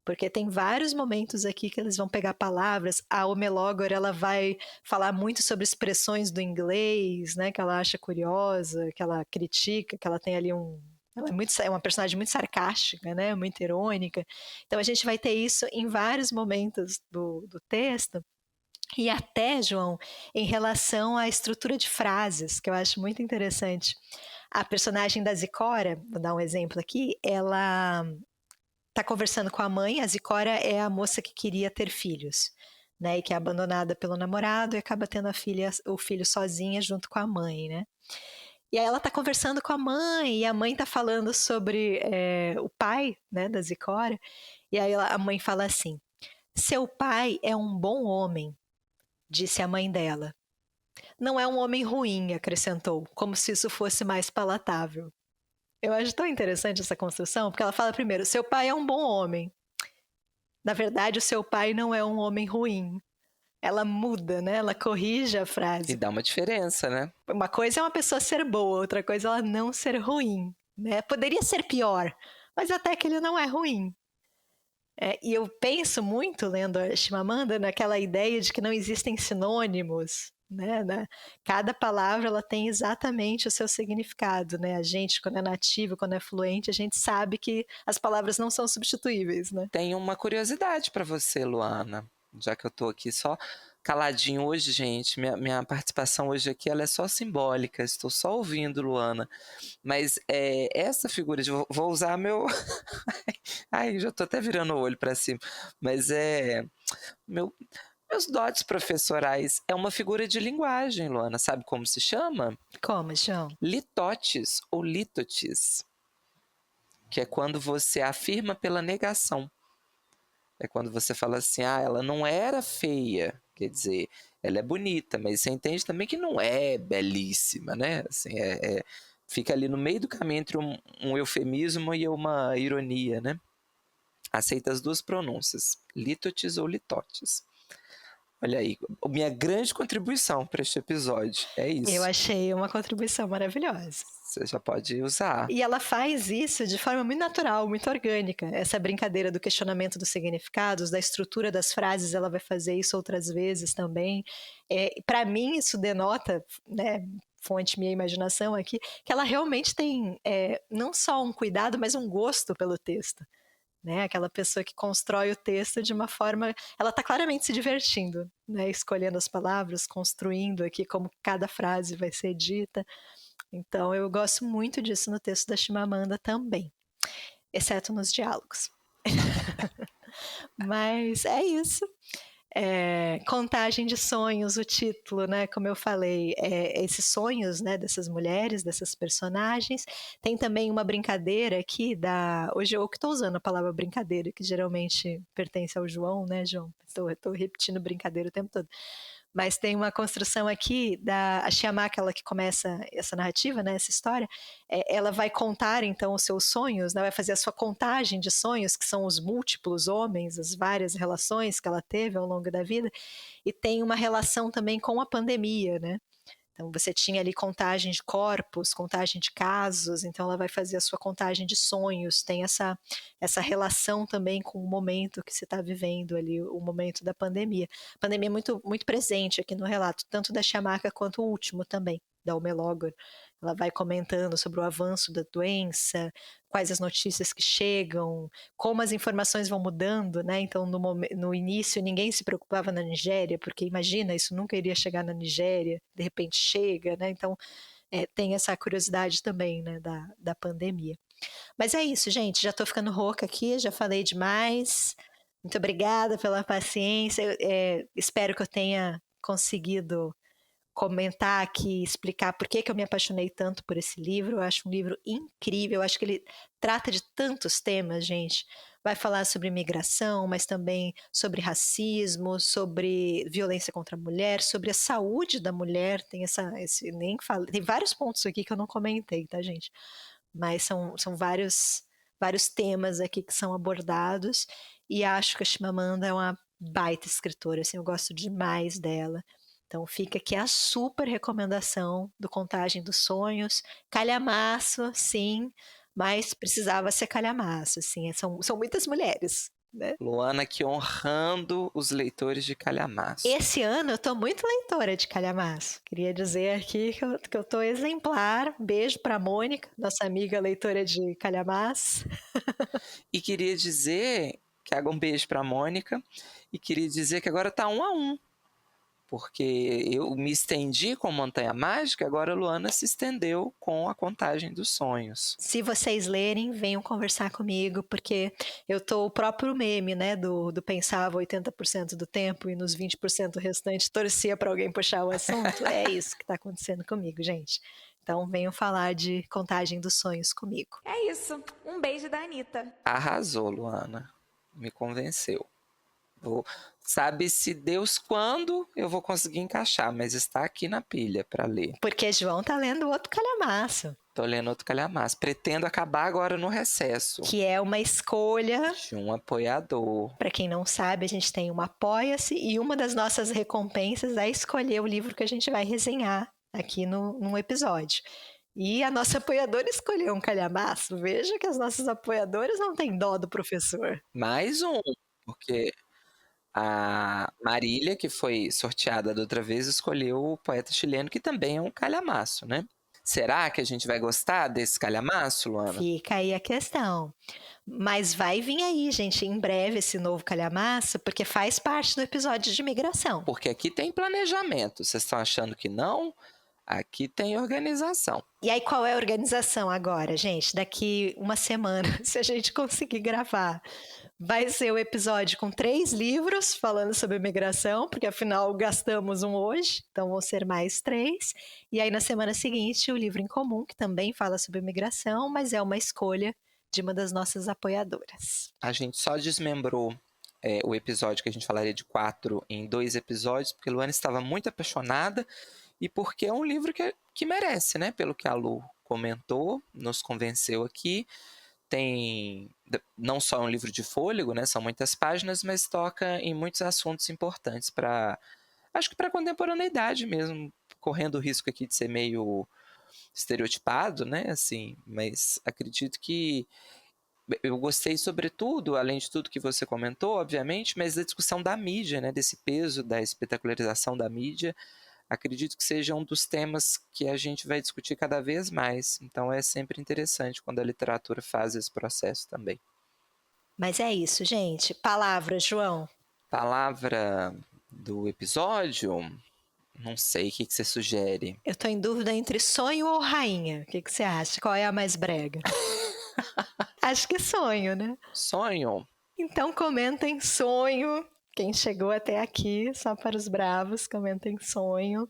Porque tem vários momentos aqui que eles vão pegar palavras. A Omelogor, ela vai falar muito sobre expressões do inglês, né? Que ela acha curiosa, que ela critica, que ela tem ali ela é uma personagem muito sarcástica, né? Muito irônica. Então a gente vai ter isso em vários momentos do texto. E até, João, em relação à estrutura de frases, que eu acho muito interessante. A personagem da Zicora, vou dar um exemplo aqui, ela está conversando com a mãe. A Zicora é a moça que queria ter filhos, né? E que é abandonada pelo namorado e acaba tendo o filho sozinha junto com a mãe, né? E aí ela está conversando com a mãe e a mãe está falando sobre o pai, né, da Zicora. E aí a mãe fala assim: seu pai é um bom homem, disse a mãe dela. Não é um homem ruim, acrescentou, como se isso fosse mais palatável. Eu acho tão interessante essa construção, porque ela fala primeiro, seu pai é um bom homem. Na verdade, o seu pai não é um homem ruim. Ela muda, né? Ela corrige a E frase. dá uma diferença, né? Uma coisa é uma pessoa ser boa, outra coisa é ela não ser ruim, né? Poderia ser pior, mas até que ele não é ruim. E eu penso muito, lendo a Chimamanda, naquela ideia de que não existem sinônimos, né? Cada palavra ela tem exatamente o seu significado, né? A gente, quando é nativo, quando é fluente, a gente sabe que as palavras não são substituíveis, né? Tenho uma curiosidade para você, Luana, já que eu tô aqui só caladinho hoje, gente. Minha participação hoje aqui ela é só simbólica, estou só ouvindo, Luana. Mas essa figura de. Vou usar meu. Ai, já tô até virando o olho para cima. Mas meus dotes professorais é uma figura de linguagem, Luana. Sabe como se chama? Como, João? Litotes ou litotes, que é quando você afirma pela negação. É quando você fala assim, ela não era feia, quer dizer, ela é bonita, mas você entende também que não é belíssima, né? Assim, fica ali no meio do caminho entre um eufemismo e uma ironia, né? Aceita as duas pronúncias, litotes ou litotes. Olha aí, minha grande contribuição para este episódio, é isso. Eu achei uma contribuição maravilhosa. Você já pode usar. E ela faz isso de forma muito natural, muito orgânica. Essa brincadeira do questionamento dos significados, da estrutura das frases, ela vai fazer isso outras vezes também. Para mim, isso denota, né, fonte minha imaginação aqui, que ela realmente tem não só um cuidado, mas um gosto pelo texto. Né? Aquela pessoa que constrói o texto de uma forma... Ela está claramente se divertindo, né? Escolhendo as palavras, construindo aqui como cada frase vai ser dita. Então, eu gosto muito disso no texto da Chimamanda também, exceto nos diálogos. Mas é isso. Contagem de sonhos, o título, né? Como eu falei, esses sonhos, né, dessas mulheres, dessas personagens. Tem também uma brincadeira aqui hoje eu que estou usando a palavra brincadeira, que geralmente pertence ao João, né, João? Estou repetindo brincadeira o tempo todo. Mas tem uma construção aqui a Chiamaka, ela que começa essa narrativa, né, essa história, ela vai contar então os seus sonhos, né, vai fazer a sua contagem de sonhos, que são os múltiplos homens, as várias relações que ela teve ao longo da vida, e tem uma relação também com a pandemia, né? Então, você tinha ali contagem de corpos, contagem de casos, então ela vai fazer a sua contagem de sonhos, tem essa relação também com o momento que você está vivendo ali, o momento da pandemia. A pandemia é muito, muito presente aqui no relato, tanto da Chiamaka quanto o último também, da Omelogor. Ela vai comentando sobre o avanço da doença, quais as notícias que chegam, como as informações vão mudando, né? Então, no início, ninguém se preocupava na Nigéria, porque imagina, isso nunca iria chegar na Nigéria, de repente chega, né? Então, tem essa curiosidade também, né, da pandemia. Mas é isso, gente, já estou ficando rouca aqui, já falei demais. Muito obrigada pela paciência. Espero que eu tenha conseguido comentar aqui, explicar por que eu me apaixonei tanto por esse livro. Eu acho um livro incrível, eu acho que ele trata de tantos temas, gente. Vai falar sobre migração, mas também sobre racismo, sobre violência contra a mulher, sobre a saúde da mulher. Tem tem vários pontos aqui que eu não comentei, tá, gente? Mas são vários temas aqui que são abordados, e acho que a Chimamanda é uma baita escritora, assim, eu gosto demais dela. Então fica aqui a super recomendação do Contagem dos Sonhos. Calhamaço, sim, mas precisava ser calhamaço, assim. São muitas mulheres, né? Luana aqui honrando os leitores de calhamaço. Esse ano eu tô muito leitora de calhamaço. Queria dizer aqui que eu tô exemplar. Beijo pra Mônica, nossa amiga leitora de calhamaço. E queria dizer que um beijo pra Mônica. E queria dizer que agora tá 1-1. Porque eu me estendi com Montanha Mágica, agora a Luana se estendeu com a Contagem dos Sonhos. Se vocês lerem, venham conversar comigo, porque eu tô o próprio meme, né, do pensava 80% do tempo e nos 20% restante torcia para alguém puxar o assunto. É isso que tá acontecendo comigo, gente. Então venham falar de Contagem dos Sonhos comigo. É isso. Um beijo da Anitta. Arrasou, Luana. Me convenceu. Sabe-se Deus quando eu vou conseguir encaixar, mas está aqui na pilha para ler. Porque João tá lendo outro calhamaço. Tô lendo outro calhamaço. Pretendo acabar agora no recesso. Que é uma escolha. De um apoiador. Para quem não sabe, a gente tem um Apoia-se e uma das nossas recompensas é escolher o livro que a gente vai resenhar aqui num episódio. E a nossa apoiadora escolheu um calhamaço. Veja que as nossas apoiadoras não têm dó do professor. Mais um, porque a Marília, que foi sorteada da outra vez, escolheu o poeta chileno, que também é um calhamaço, né? Será que a gente vai gostar desse calhamaço, Luana? Fica aí a questão. Mas vai vir aí, gente, em breve esse novo calhamaço, porque faz parte do episódio de migração. Porque aqui tem planejamento. Vocês estão achando que não? Aqui tem organização. E aí, qual é a organização agora, gente? Daqui uma semana, se a gente conseguir gravar, vai ser o episódio com 3 livros falando sobre migração, porque afinal gastamos um hoje, então vão ser mais 3. E aí, na semana seguinte, o livro em comum, que também fala sobre migração, mas é uma escolha de uma das nossas apoiadoras. A gente só desmembrou o episódio que a gente falaria de 4 em 2 episódios, porque a Luana estava muito apaixonada e porque é um livro que merece, né? Pelo que a Lu comentou, nos convenceu aqui. Tem não só um livro de fôlego, né? São muitas páginas, mas toca em muitos assuntos importantes acho que para a contemporaneidade mesmo, correndo o risco aqui de ser meio estereotipado, né? Assim, mas acredito que eu gostei sobretudo, além de tudo que você comentou, obviamente, mas da discussão da mídia, né? Desse peso da espetacularização da mídia. Acredito que seja um dos temas que a gente vai discutir cada vez mais. Então é sempre interessante quando a literatura faz esse processo também. Mas é isso, gente. Palavra, João. Palavra do episódio? Não sei, o que você sugere? Eu tô em dúvida entre sonho ou rainha. O que você acha? Qual é a mais brega? Acho que é sonho, né? Sonho? Então comentem sonho. Quem chegou até aqui, só para os bravos, comentem sonho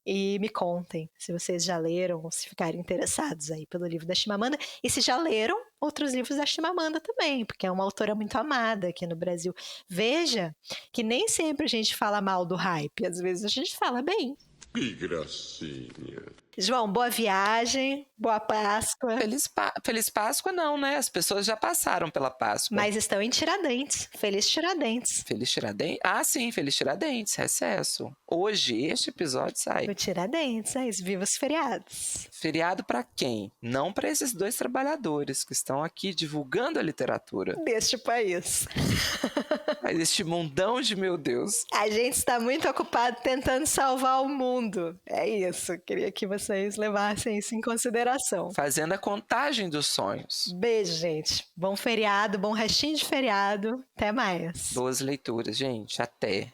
e me contem se vocês já leram ou se ficarem interessados aí pelo livro da Chimamanda e se já leram outros livros da Chimamanda também, porque é uma autora muito amada aqui no Brasil. Veja que nem sempre a gente fala mal do hype, às vezes a gente fala bem. Que gracinha. João, boa viagem, boa Páscoa. Feliz Páscoa não, né? As pessoas já passaram pela Páscoa. Mas estão em Tiradentes. Feliz Tiradentes. Feliz Tiradentes? Ah, sim, Feliz Tiradentes, recesso. Hoje, este episódio sai. O Tiradentes, é isso. Viva os feriados. Feriado para quem? Não para esses 2 trabalhadores que estão aqui divulgando a literatura. Deste país. Mas este mundão de meu Deus. A gente está muito ocupado tentando salvar o mundo. É isso. Queria que vocês levassem isso em consideração. Fazendo a contagem dos sonhos. Beijo, gente. Bom feriado, bom restinho de feriado. Até mais. Boas leituras, gente. Até.